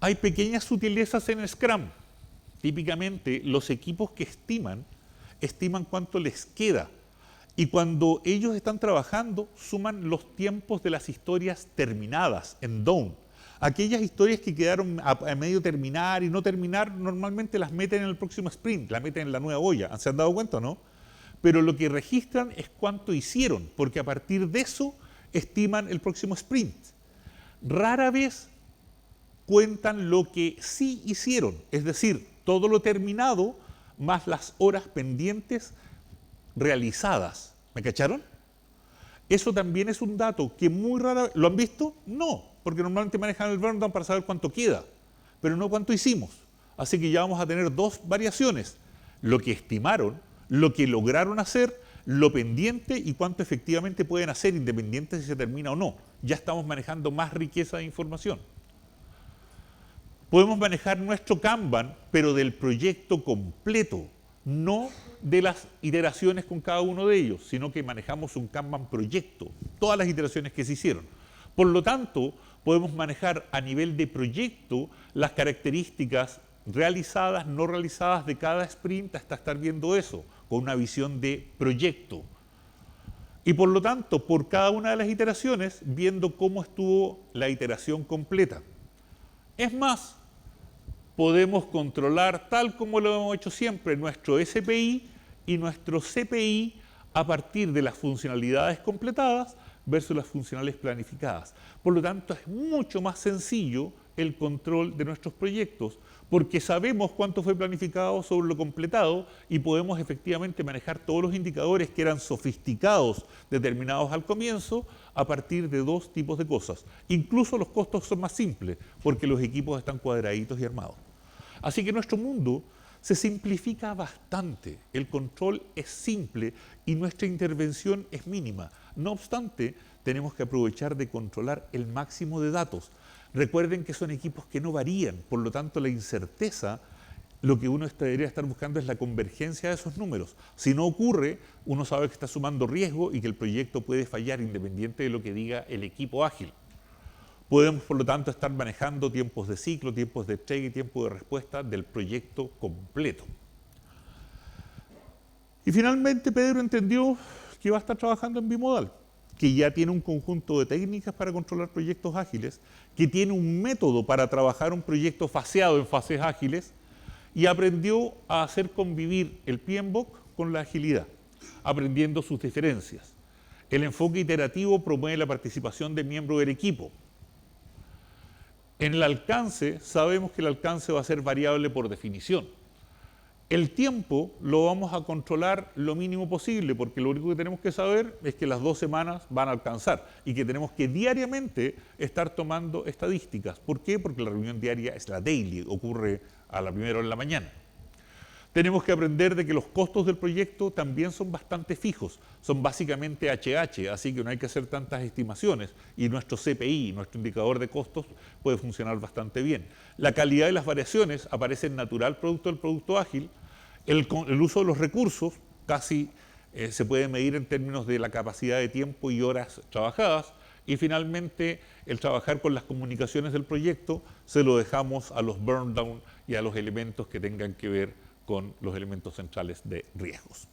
Hay pequeñas sutilezas en Scrum. Típicamente, los equipos que estiman cuánto les queda. Y cuando ellos están trabajando, suman los tiempos de las historias terminadas, en done. Aquellas historias que quedaron a medio terminar y no terminar, normalmente las meten en el próximo sprint, las meten en la nueva olla. ¿Se han dado cuenta o no? Pero lo que registran es cuánto hicieron, porque a partir de eso estiman el próximo sprint. Rara vez cuentan lo que sí hicieron, es decir, todo lo terminado más las horas pendientes realizadas. ¿Me cacharon? Eso también es un dato que muy rara vez... ¿Lo han visto? No, porque normalmente manejan el burn down para saber cuánto queda, pero no cuánto hicimos. Así que ya vamos a tener dos variaciones: lo que estimaron, lo que lograron hacer, lo pendiente y cuánto efectivamente pueden hacer, independiente si se termina o no. Ya estamos manejando más riqueza de información. Podemos manejar nuestro Kanban, pero del proyecto completo, no de las iteraciones con cada uno de ellos, sino que manejamos un Kanban proyecto, todas las iteraciones que se hicieron. Por lo tanto, podemos manejar a nivel de proyecto las características realizadas, no realizadas de cada sprint hasta estar viendo eso, con una visión de proyecto. Y por lo tanto, por cada una de las iteraciones, viendo cómo estuvo la iteración completa. Es más, podemos controlar, tal como lo hemos hecho siempre, nuestro SPI y nuestro CPI a partir de las funcionalidades completadas versus las funcionales planificadas. Por lo tanto, es mucho más sencillo el control de nuestros proyectos, porque sabemos cuánto fue planificado sobre lo completado y podemos efectivamente manejar todos los indicadores que eran sofisticados, determinados al comienzo, a partir de dos tipos de cosas. Incluso los costos son más simples, porque los equipos están cuadraditos y armados. Así que nuestro mundo se simplifica bastante, el control es simple y nuestra intervención es mínima. No obstante, tenemos que aprovechar de controlar el máximo de datos. Recuerden que son equipos que no varían, por lo tanto la incerteza, lo que uno debería estar buscando es la convergencia de esos números. Si no ocurre, uno sabe que está sumando riesgo y que el proyecto puede fallar independiente de lo que diga el equipo ágil. Podemos, por lo tanto, estar manejando tiempos de ciclo, tiempos de entrega y tiempo de respuesta del proyecto completo. Y finalmente Pedro entendió que va a estar trabajando en bimodal, que ya tiene un conjunto de técnicas para controlar proyectos ágiles, que tiene un método para trabajar un proyecto faseado en fases ágiles, y aprendió a hacer convivir el PMBOK con la agilidad, aprendiendo sus diferencias. El enfoque iterativo promueve la participación de miembros del equipo. En el alcance, sabemos que el alcance va a ser variable por definición. El tiempo lo vamos a controlar lo mínimo posible, porque lo único que tenemos que saber es que las 2 semanas van a alcanzar y que tenemos que diariamente estar tomando estadísticas. ¿Por qué? Porque la reunión diaria es la daily, ocurre a la primera hora de la mañana. Tenemos que aprender de que los costos del proyecto también son bastante fijos, son básicamente HH, así que no hay que hacer tantas estimaciones y nuestro CPI, nuestro indicador de costos, puede funcionar bastante bien. La calidad de las variaciones aparece en natural producto del producto ágil, el uso de los recursos casi se puede medir en términos de la capacidad de tiempo y horas trabajadas, y finalmente el trabajar con las comunicaciones del proyecto se lo dejamos a los burn down y a los elementos que tengan que ver con los elementos centrales de riesgos.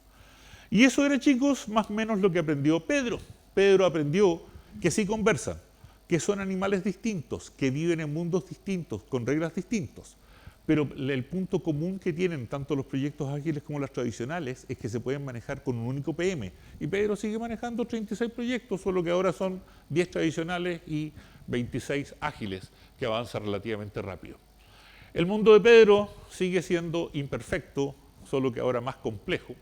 Y eso era, chicos, más o menos lo que aprendió Pedro. Pedro aprendió que sí conversan, que son animales distintos, que viven en mundos distintos, con reglas distintas. Pero el punto común que tienen tanto los proyectos ágiles como los tradicionales es que se pueden manejar con un único PM. Y Pedro sigue manejando 36 proyectos, solo que ahora son 10 tradicionales y 26 ágiles, que avanzan relativamente rápido. El mundo de Pedro sigue siendo imperfecto, solo que ahora más complejo.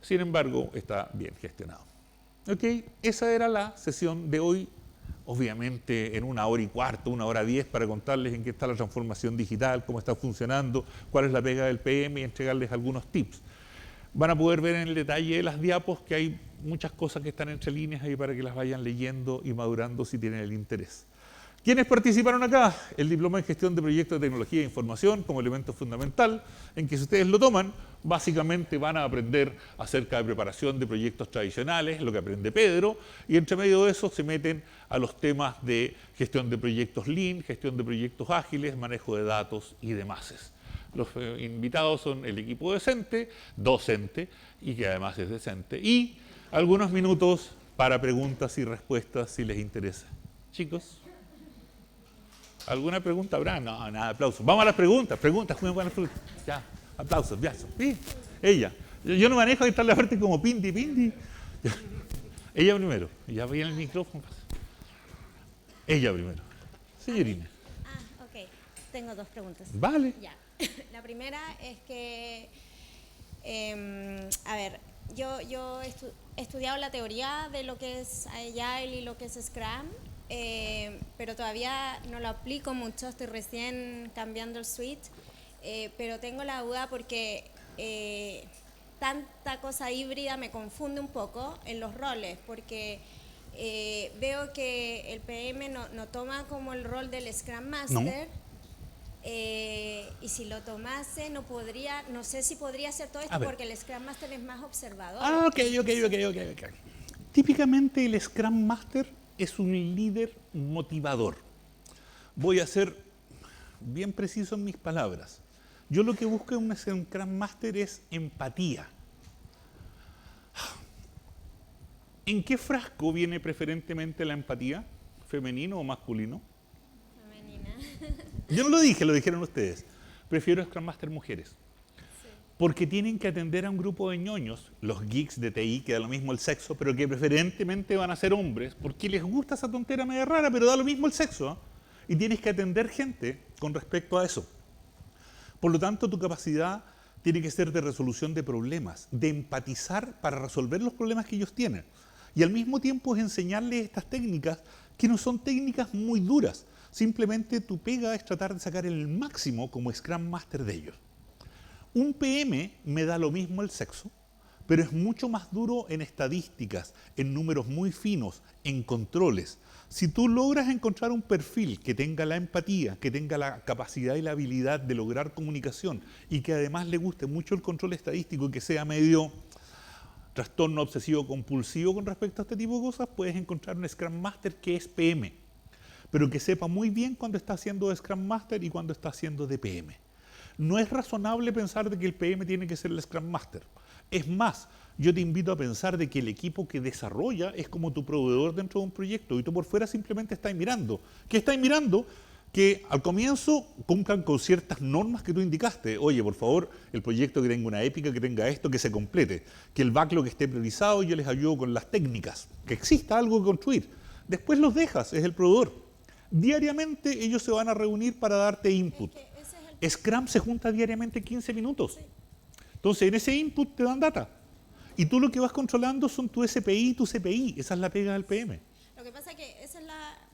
Sin embargo, está bien gestionado. Ok, esa era la sesión de hoy. Obviamente en 1 hora y cuarto, 1 hora 10, para contarles en qué está la transformación digital, cómo está funcionando, cuál es la pega del PM y entregarles algunos tips. Van a poder ver en el detalle de las diapos que hay muchas cosas que están entre líneas ahí para que las vayan leyendo y madurando si tienen el interés. ¿Quiénes participaron acá? El diploma en gestión de proyectos de tecnología e información como elemento fundamental, en que si ustedes lo toman, básicamente van a aprender acerca de preparación de proyectos tradicionales, lo que aprende Pedro, y entre medio de eso se meten a los temas de gestión de proyectos Lean, gestión de proyectos ágiles, manejo de datos y demás. Los invitados son el equipo docente, y que además es decente, y algunos minutos para preguntas y respuestas si les interesa. Chicos, ¿alguna pregunta habrá? No, nada, aplausos. Vamos a las preguntas, jueguen con las preguntas. Ya, aplausos, ya. Sí, ella. Yo no manejo esta la parte como pindi. Ella primero, ya voy en el micrófono. Ella primero. Señorina.
Ok. Tengo dos preguntas.
Vale.
Ya. La primera es que, a ver, yo he estudiado la teoría de lo que es Agile y lo que es Scrum, pero todavía no lo aplico mucho, estoy recién cambiando el switch, pero tengo la duda porque tanta cosa híbrida me confunde un poco en los roles, porque veo que el PM no toma como el rol del Scrum Master. No. Y si lo tomase, no sé si podría hacer todo esto porque el Scrum Master es más observador.
Ok. Típicamente el Scrum Master es un líder motivador. Voy a ser bien preciso en mis palabras. Yo lo que busco en un Scrum Master es empatía. ¿En qué frasco viene preferentemente la empatía? ¿Femenino o masculino?
Femenina.
Yo no lo dije, lo dijeron ustedes. Prefiero Scrum Master mujeres. Sí. Porque tienen que atender a un grupo de ñoños, los geeks de TI, que da lo mismo el sexo, pero que preferentemente van a ser hombres, porque les gusta esa tontera media rara, pero da lo mismo el sexo, ¿eh? Y tienes que atender gente con respecto a eso. Por lo tanto, tu capacidad tiene que ser de resolución de problemas, de empatizar para resolver los problemas que ellos tienen. Y al mismo tiempo es enseñarles estas técnicas que no son técnicas muy duras. Simplemente tu pega es tratar de sacar el máximo como Scrum Master de ellos. Un PM me da lo mismo el sexo, pero es mucho más duro en estadísticas, en números muy finos, en controles. Si tú logras encontrar un perfil que tenga la empatía, que tenga la capacidad y la habilidad de lograr comunicación y que además le guste mucho el control estadístico y que sea medio trastorno obsesivo compulsivo con respecto a este tipo de cosas, puedes encontrar un Scrum Master que es PM, pero que sepa muy bien cuando está haciendo de Scrum Master y cuando está haciendo de PM. No es razonable pensar de que el PM tiene que ser el Scrum Master. Es más, yo te invito a pensar de que el equipo que desarrolla es como tu proveedor dentro de un proyecto y tú por fuera simplemente estás mirando. ¿Qué estás mirando? Que al comienzo cumplan con ciertas normas que tú indicaste. Oye, por favor, el proyecto que tenga una épica, que tenga esto, que se complete. Que el backlog esté priorizado y yo les ayudo con las técnicas. Que exista algo que construir. Después los dejas, es el proveedor. Diariamente ellos se van a reunir para darte input. Scrum se junta diariamente 15 minutos. Sí. Entonces, en ese input te dan data. Y tú lo que vas controlando son tu SPI y tu CPI. Esa es la pega del PM.
Lo que pasa es que esa es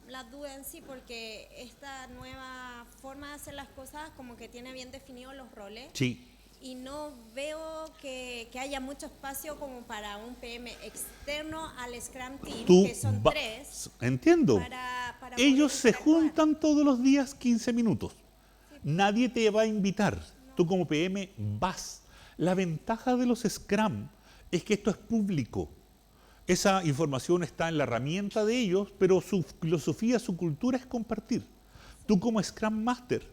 la duda en sí, porque esta nueva forma de hacer las cosas como que tiene bien definidos los roles.
Sí.
Y no veo que haya mucho espacio como para un PM externo al Scrum Team, que son 3.
Entiendo.
Para
ellos se juntan todos los días 15 minutos. Sí. Nadie te va a invitar. No. Tú como PM vas. La ventaja de los Scrum es que esto es público. Esa información está en la herramienta de ellos, pero su filosofía, su cultura es compartir. Tú como Scrum Master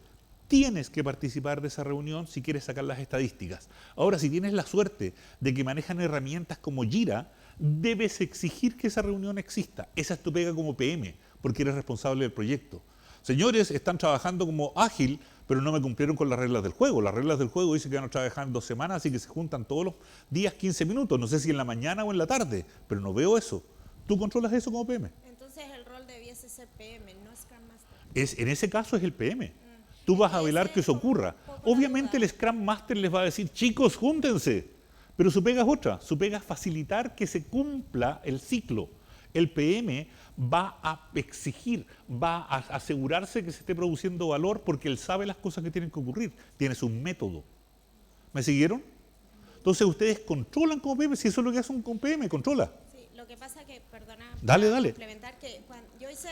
tienes que participar de esa reunión si quieres sacar las estadísticas. Ahora, si tienes la suerte de que manejan herramientas como Jira, debes exigir que esa reunión exista. Esa es tu pega como PM, porque eres responsable del proyecto. Señores, están trabajando como ágil, pero no me cumplieron con las reglas del juego. Las reglas del juego dicen que van a trabajar en 2 semanas, así que se juntan todos los días 15 minutos. No sé si en la mañana o en la tarde, pero no veo eso. ¿Tú controlas eso como PM?
Entonces el rol debiese ser PM, no Scrum Master.
En ese caso es el PM. Tú vas a velar que eso ocurra. Obviamente el Scrum Master les va a decir, chicos, júntense. Pero su pega es otra. Su pega es facilitar que se cumpla el ciclo. El PM va a exigir, va a asegurarse que se esté produciendo valor porque él sabe las cosas que tienen que ocurrir. Tiene su método. ¿Me siguieron? Entonces ustedes controlan como PM. Si eso es lo que hacen con PM, controla.
Sí, lo que pasa que, perdona,
dale.
Complementar que cuando yo hice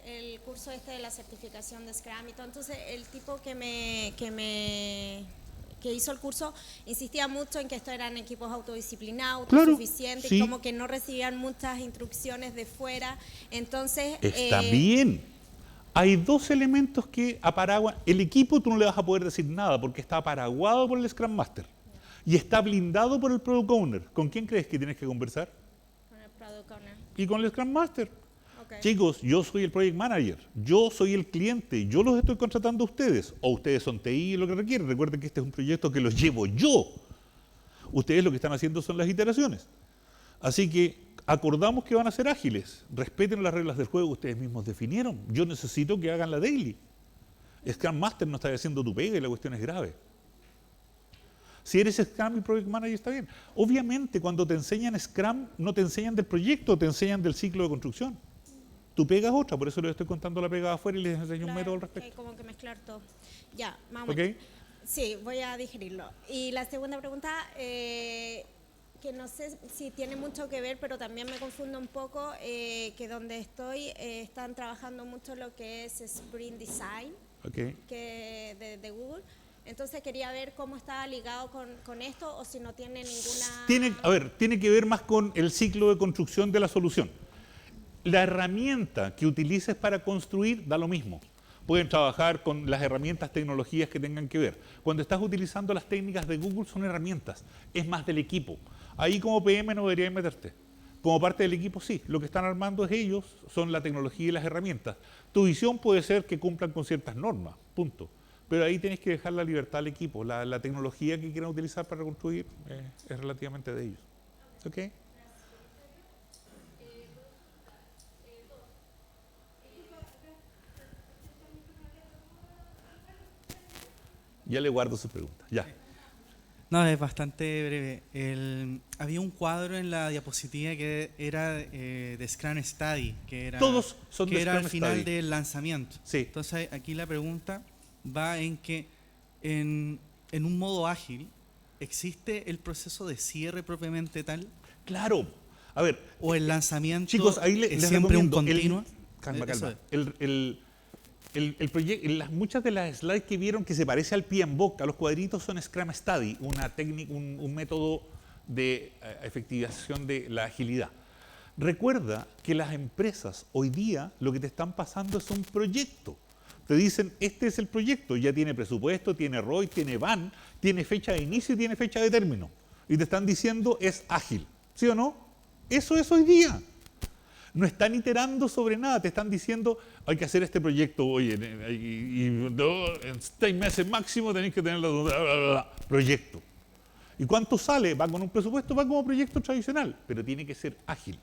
el curso de la certificación de Scrum y todo, entonces el tipo que hizo el curso insistía mucho en que esto eran equipos autodisciplinados, autosuficientes,
sí.
Y como que no recibían muchas instrucciones de fuera. Entonces
está bien. Hay dos elementos que aparaguan. El equipo tú no le vas a poder decir nada porque está aparaguado por el Scrum Master y está blindado por el Product Owner. ¿Con quién crees que tienes que conversar?
Con el Product Owner.
Y con el Scrum Master.
Okay.
Chicos, yo soy el Project Manager, yo soy el cliente, yo los estoy contratando a ustedes, o ustedes son TI lo que requieren. Recuerden que este es un proyecto que los llevo yo. Ustedes lo que están haciendo son las iteraciones. Así que acordamos que van a ser ágiles, respeten las reglas del juego, ustedes mismos definieron. Yo necesito que hagan la daily. Scrum Master no está haciendo tu pega y la cuestión es grave. Si eres Scrum y Project Manager está bien. Obviamente cuando te enseñan Scrum no te enseñan del proyecto, te enseñan del ciclo de construcción. Tu pega es otra, por eso les estoy contando la pega de afuera y les enseño un método al respecto.
Como que mezclar todo. Ya, vamos.
¿Ok?
Sí, voy a digerirlo. Y la segunda pregunta, que no sé si tiene mucho que ver, pero también me confundo un poco, que donde estoy están trabajando mucho lo que es Sprint Design, que de Google. Entonces quería ver cómo está ligado con esto o si no tiene ninguna...
Tiene que ver más con el ciclo de construcción de la solución. La herramienta que utilices para construir da lo mismo. Pueden trabajar con las herramientas, tecnologías que tengan que ver. Cuando estás utilizando las técnicas de Google son herramientas, es más del equipo. Ahí como PM no deberías meterte. Como parte del equipo sí, lo que están armando es ellos, son la tecnología y las herramientas. Tu visión puede ser que cumplan con ciertas normas, punto. Pero ahí tienes que dejar la libertad al equipo. La tecnología que quieran utilizar para construir es relativamente de ellos. ¿Ok? Ya le guardo su pregunta. Ya.
No, es bastante breve. Había un cuadro en la diapositiva que era de Scrum Study, que era,
todos son
que
de
era
Scrum
al final
Study.
del lanzamiento.
Sí.
Entonces aquí la pregunta va en que en un modo ágil, ¿existe el proceso de cierre propiamente tal?
Claro. A ver.
¿O el lanzamiento
chicos, ahí
es
les
siempre un
recomiendo
continuo?
Calma.
Eso es.
El proyecto, muchas de las slides que vieron que se parece al PMBOK, a los cuadritos, son Scrum Study, una técnica, un método de efectivización de la agilidad. Recuerda que las empresas hoy día lo que te están pasando es un proyecto. Te dicen, este es el proyecto, ya tiene presupuesto, tiene ROI, tiene VAN, tiene fecha de inicio y tiene fecha de término. Y te están diciendo, es ágil. ¿Sí o no? Eso es hoy día. No están iterando sobre nada, te están diciendo, hay que hacer este proyecto, oye, en 6 meses máximo tenéis que tenerlo, proyecto. ¿Y cuánto sale? Va con un presupuesto, va como proyecto tradicional, pero tiene que ser ágil.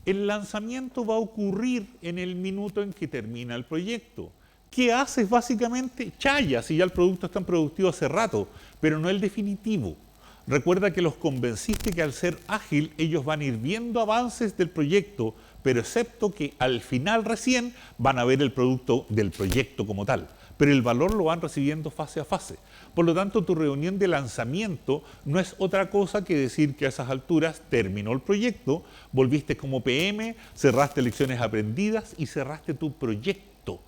El lanzamiento va a ocurrir en el minuto en que termina el proyecto. ¿Qué haces básicamente? Chaya, si ya el producto está en productivo hace rato, pero no el definitivo. Recuerda que los convenciste que al ser ágil ellos van a ir viendo avances del proyecto, pero excepto que al final recién van a ver el producto del proyecto como tal. Pero el valor lo van recibiendo fase a fase. Por lo tanto, tu reunión de lanzamiento no es otra cosa que decir que a esas alturas terminó el proyecto, volviste como PM, cerraste lecciones aprendidas y cerraste tu proyecto.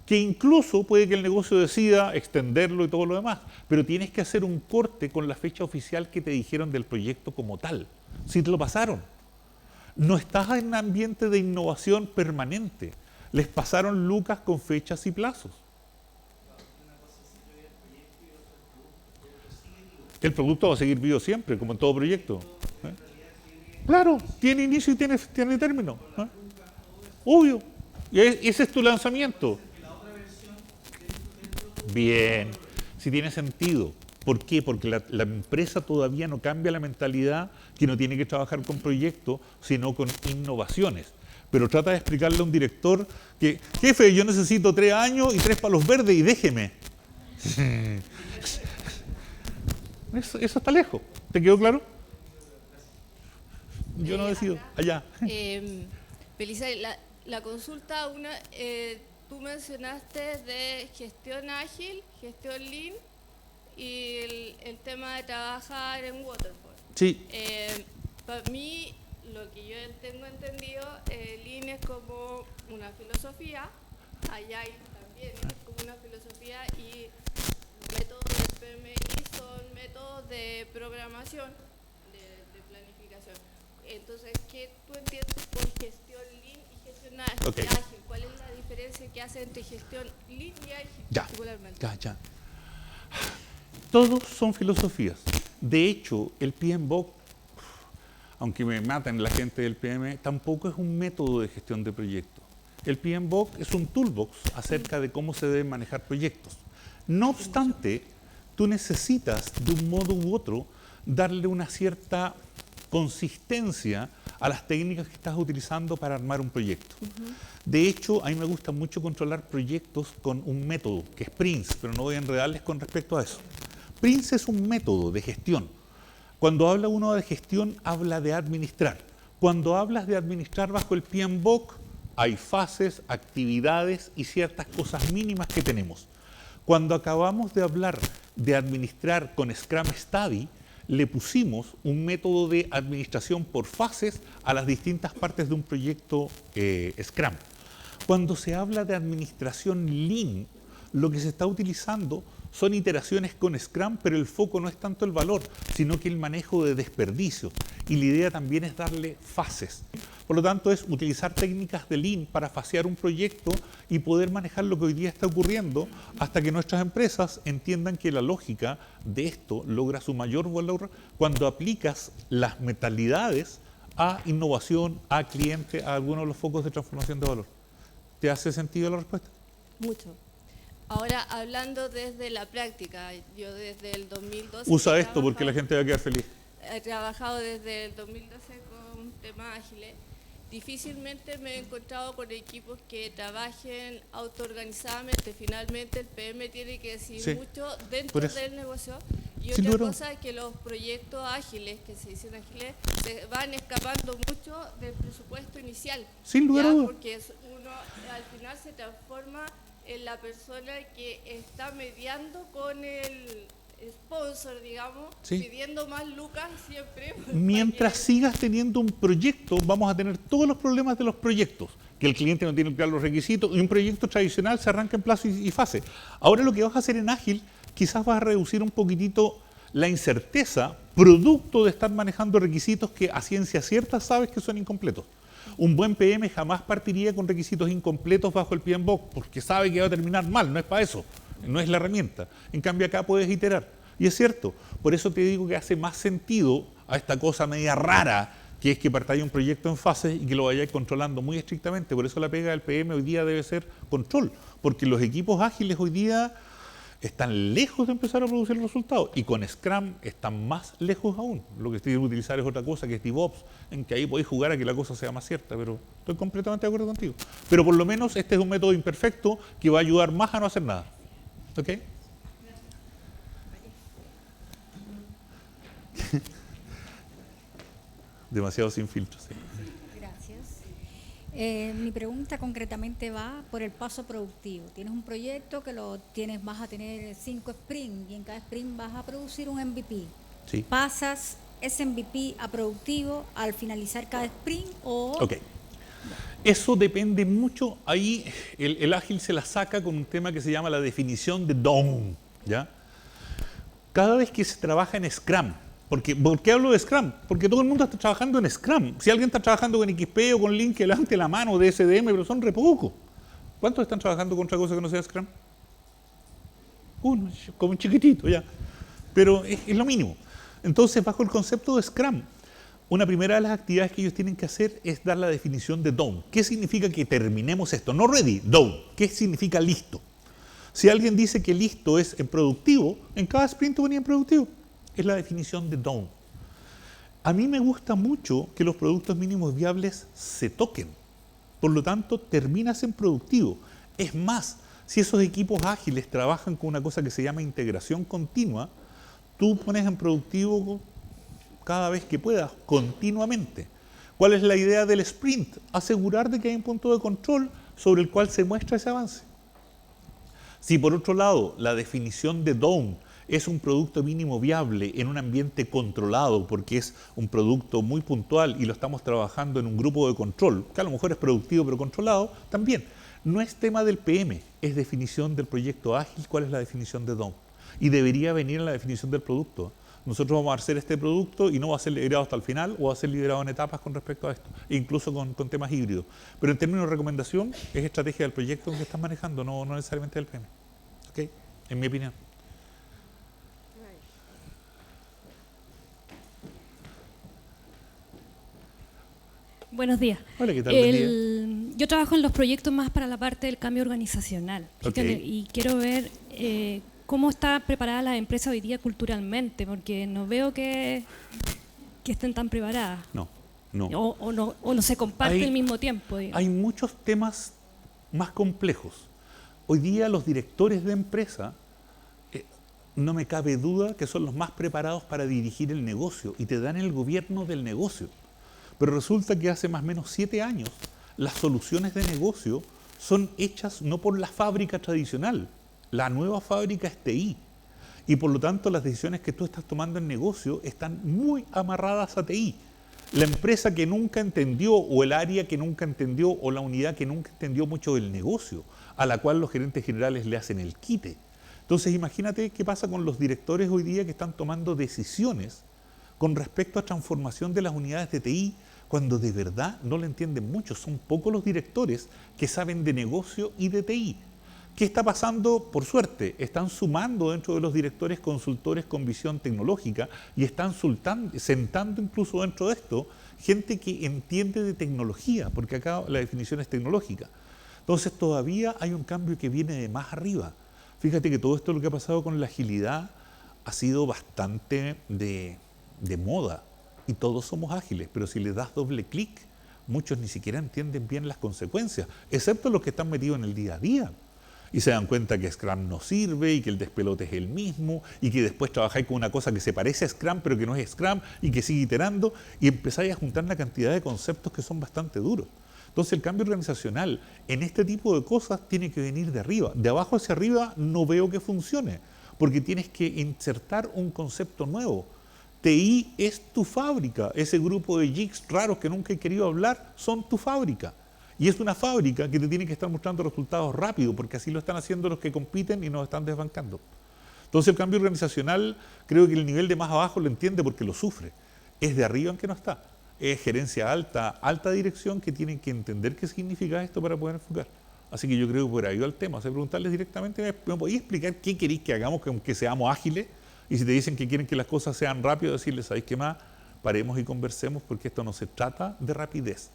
Que incluso puede que el negocio decida extenderlo y todo lo demás, pero tienes que hacer un corte con la fecha oficial que te dijeron del proyecto como tal. Si te lo pasaron. No estás en un ambiente de innovación permanente. Les pasaron lucas con fechas y plazos. El producto va a seguir vivo siempre, como en todo proyecto. Claro, tiene inicio y tiene término. Obvio. Y ese es tu lanzamiento. Bien, si tiene sentido. ¿Por qué? Porque la empresa todavía no cambia la mentalidad que no tiene que trabajar con proyectos, sino con innovaciones. Pero trata de explicarle a un director que, jefe, yo necesito 3 años y 3 palos verdes y déjeme. Eso está lejos. ¿Te quedó claro? Yo no decido. Allá.
Belisa, la consulta, tú mencionaste de gestión ágil, gestión lean y el tema de trabajar en waterfall.
Sí.
Para mí, lo que yo tengo entendido, lean es como una filosofía, Agile también es como una filosofía y los métodos del PMI son métodos de programación, de planificación. Entonces, ¿qué tú entiendes por gestión lean y gestión ágil?
Okay.
¿Cuál es la diferencia diferencia que hace entre gestión Lean y Agile
Ya,
particularmente.
ya. Todos son filosofías. De hecho, el PMBOK, aunque me maten la gente del PM, tampoco es un método de gestión de proyectos. El PMBOK es un toolbox acerca de cómo se deben manejar proyectos. No obstante, tú necesitas, de un modo u otro, darle una cierta consistencia a las técnicas que estás utilizando para armar un proyecto. De hecho, a mí me gusta mucho controlar proyectos con un método, que es Prince, pero no voy a enredarles con respecto a eso. Prince es un método de gestión. Cuando habla uno de gestión, habla de administrar. Cuando hablas de administrar bajo el PMBOK, hay fases, actividades y ciertas cosas mínimas que tenemos. Cuando acabamos de hablar de administrar con Scrum Study, le pusimos un método de administración por fases a las distintas partes de un proyecto Scrum. Cuando se habla de administración Lean, lo que se está utilizando son iteraciones con Scrum, pero el foco no es tanto el valor, sino que el manejo de desperdicios. Y la idea también es darle fases. Por lo tanto, es utilizar técnicas de Lean para fasear un proyecto y poder manejar lo que hoy día está ocurriendo hasta que nuestras empresas entiendan que la lógica de esto logra su mayor valor cuando aplicas las mentalidades a innovación, a cliente, a algunos de los focos de transformación de valor. ¿Te hace sentido la respuesta?
Mucho. Ahora, hablando desde la práctica, yo desde el 2012...
Usa
he
esto porque la
trabajado-
gente va a quedar feliz.
He trabajado desde el 2012 con temas ágiles. Difícilmente me he encontrado con equipos que trabajen autoorganizadamente. Finalmente el PM tiene que decidir
Sí,
mucho
por
dentro
eso.
del negocio. Y
Sin
otra
duda.
cosa es que los proyectos ágiles, que se dicen ágiles, se van escapando mucho del presupuesto inicial.
Sin lugar a
¿ya?
duda.
Porque uno al final se transforma en la persona que está mediando con el sponsor, digamos,
Sí.
pidiendo más lucas siempre.
Mientras
para que-
sigas teniendo un proyecto, vamos a tener todos los problemas de los proyectos, que el cliente no tiene claros los requisitos, y un proyecto tradicional se arranca en plazo y fase. Ahora lo que vas a hacer en Ágil, quizás vas a reducir un poquitito la incerteza, producto de estar manejando requisitos que a ciencia cierta sabes que son incompletos. Un buen PM jamás partiría con requisitos incompletos bajo el PMBOK, porque sabe que va a terminar mal, no es para eso, no es la herramienta. En cambio acá puedes iterar. Y es cierto, por eso te digo que hace más sentido a esta cosa media rara, que es que partáis un proyecto en fases y que lo vayáis controlando muy estrictamente. Por eso la pega del PM hoy día debe ser control, porque los equipos ágiles hoy día están lejos de empezar a producir resultados, y con Scrum están más lejos aún. Lo que estoy utilizar es otra cosa, que es DevOps, en que ahí podéis jugar a que la cosa sea más cierta, pero estoy completamente de acuerdo contigo. Pero por lo menos este es un método imperfecto que va a ayudar más a no hacer nada. ¿Ok? Demasiado sin filtros. Sí.
Gracias. Mi pregunta concretamente va por el paso productivo. Tienes un proyecto que vas a tener 5 sprints y en cada sprint vas a producir un MVP.
Sí.
¿Pasas ese MVP a productivo al finalizar cada sprint o...?
Ok. Eso depende mucho. Ahí el ágil se la saca con un tema que se llama la definición de DOM. ¿Ya? Cada vez que se trabaja en Scrum, ¿por qué hablo de Scrum? Porque todo el mundo está trabajando en Scrum. Si alguien está trabajando con XP o con Lean, que levante la mano de SDM, pero son re pocos. ¿Cuántos están trabajando con otra cosa que no sea Scrum? Uno, como un chiquitito, ya. Pero es lo mínimo. Entonces, bajo el concepto de Scrum, una primera de las actividades que ellos tienen que hacer es dar la definición de done. ¿Qué significa que terminemos esto? No ready, done. ¿Qué significa listo? Si alguien dice que listo es en productivo, en cada sprint venía en productivo. Es la definición de done. A mí me gusta mucho que los productos mínimos viables se toquen. Por lo tanto, terminas en productivo. Es más, si esos equipos ágiles trabajan con una cosa que se llama integración continua, tú pones en productivo cada vez que puedas, continuamente. ¿Cuál es la idea del sprint? Asegurar de que hay un punto de control sobre el cual se muestra ese avance. Si por otro lado la definición de done es un producto mínimo viable en un ambiente controlado, porque es un producto muy puntual y lo estamos trabajando en un grupo de control, que a lo mejor es productivo pero controlado, también. No es tema del PM, es definición del proyecto ágil, cuál es la definición de done. Y debería venir en la definición del producto. nosotros vamos a hacer este producto y no va a ser liberado hasta el final o va a ser liberado en etapas con respecto a esto, e incluso con temas híbridos. Pero en términos de recomendación, es estrategia del proyecto que estás manejando, no necesariamente del PM. ¿Ok? En mi opinión.
Buenos días.
Hola, ¿qué tal? Buen día.
Yo trabajo en los proyectos más para la parte del cambio organizacional. Fíjate,
Ok.
y quiero ver cómo está preparada la empresa hoy día culturalmente, porque no veo que estén tan preparadas.
No, no.
O no se comparte
Hay-
al mismo tiempo. Digamos.
Hay muchos temas más complejos. Hoy día los directores de empresa, no me cabe duda que son los más preparados para dirigir el negocio y te dan el gobierno del negocio. Pero resulta que hace más o menos 7 años las soluciones de negocio son hechas no por la fábrica tradicional. La nueva fábrica es TI. Y por lo tanto las decisiones que tú estás tomando en negocio están muy amarradas a TI. La empresa que nunca entendió, o el área que nunca entendió, o la unidad que nunca entendió mucho del negocio, a la cual los gerentes generales le hacen el quite. Entonces imagínate qué pasa con los directores hoy día que están tomando decisiones con respecto a transformación de las unidades de TI, cuando de verdad no le entienden mucho. Son pocos los directores que saben de negocio y de TI. ¿Qué está pasando? Por suerte, están sumando dentro de los directores consultores con visión tecnológica y están sentando incluso dentro de esto gente que entiende de tecnología, porque acá la definición es tecnológica. Entonces todavía hay un cambio que viene de más arriba. Fíjate que todo esto lo que ha pasado con la agilidad ha sido bastante de moda y todos somos ágiles, pero si le das doble clic, muchos ni siquiera entienden bien las consecuencias, excepto los que están metidos en el día a día. Y se dan cuenta que Scrum no sirve y que el despelote es el mismo y que después trabajáis con una cosa que se parece a Scrum pero que no es Scrum y que sigue iterando y empezáis a juntar una cantidad de conceptos que son bastante duros. Entonces el cambio organizacional en este tipo de cosas tiene que venir de arriba. De abajo hacia arriba no veo que funcione, porque tienes que insertar un concepto nuevo. TI es tu fábrica. Ese grupo de geeks raros que nunca he querido hablar son tu fábrica. Y es una fábrica que te tiene que estar mostrando resultados rápido, porque así lo están haciendo los que compiten y nos están desbancando. Entonces el cambio organizacional, creo que el nivel de más abajo lo entiende porque lo sufre. Es de arriba en que no está. Es gerencia alta, alta dirección que tienen que entender qué significa esto para poder enfocar. Así que yo creo que por ahí va el tema. O sea, preguntarles directamente, ¿me podéis explicar qué queréis que hagamos, que seamos ágiles? Y si te dicen que quieren que las cosas sean rápidas, decirles, ¿sabéis qué más? Paremos y conversemos, porque esto no se trata de rapidez.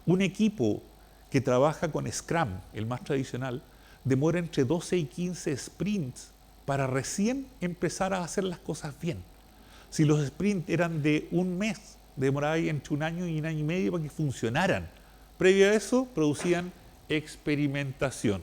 Un equipo que trabaja con Scrum, el más tradicional, demora entre 12 y 15 sprints para recién empezar a hacer las cosas bien. Si los sprints eran de un mes, demoraba entre 1 año y 1 año y medio para que funcionaran. Previo a eso, producían experimentación.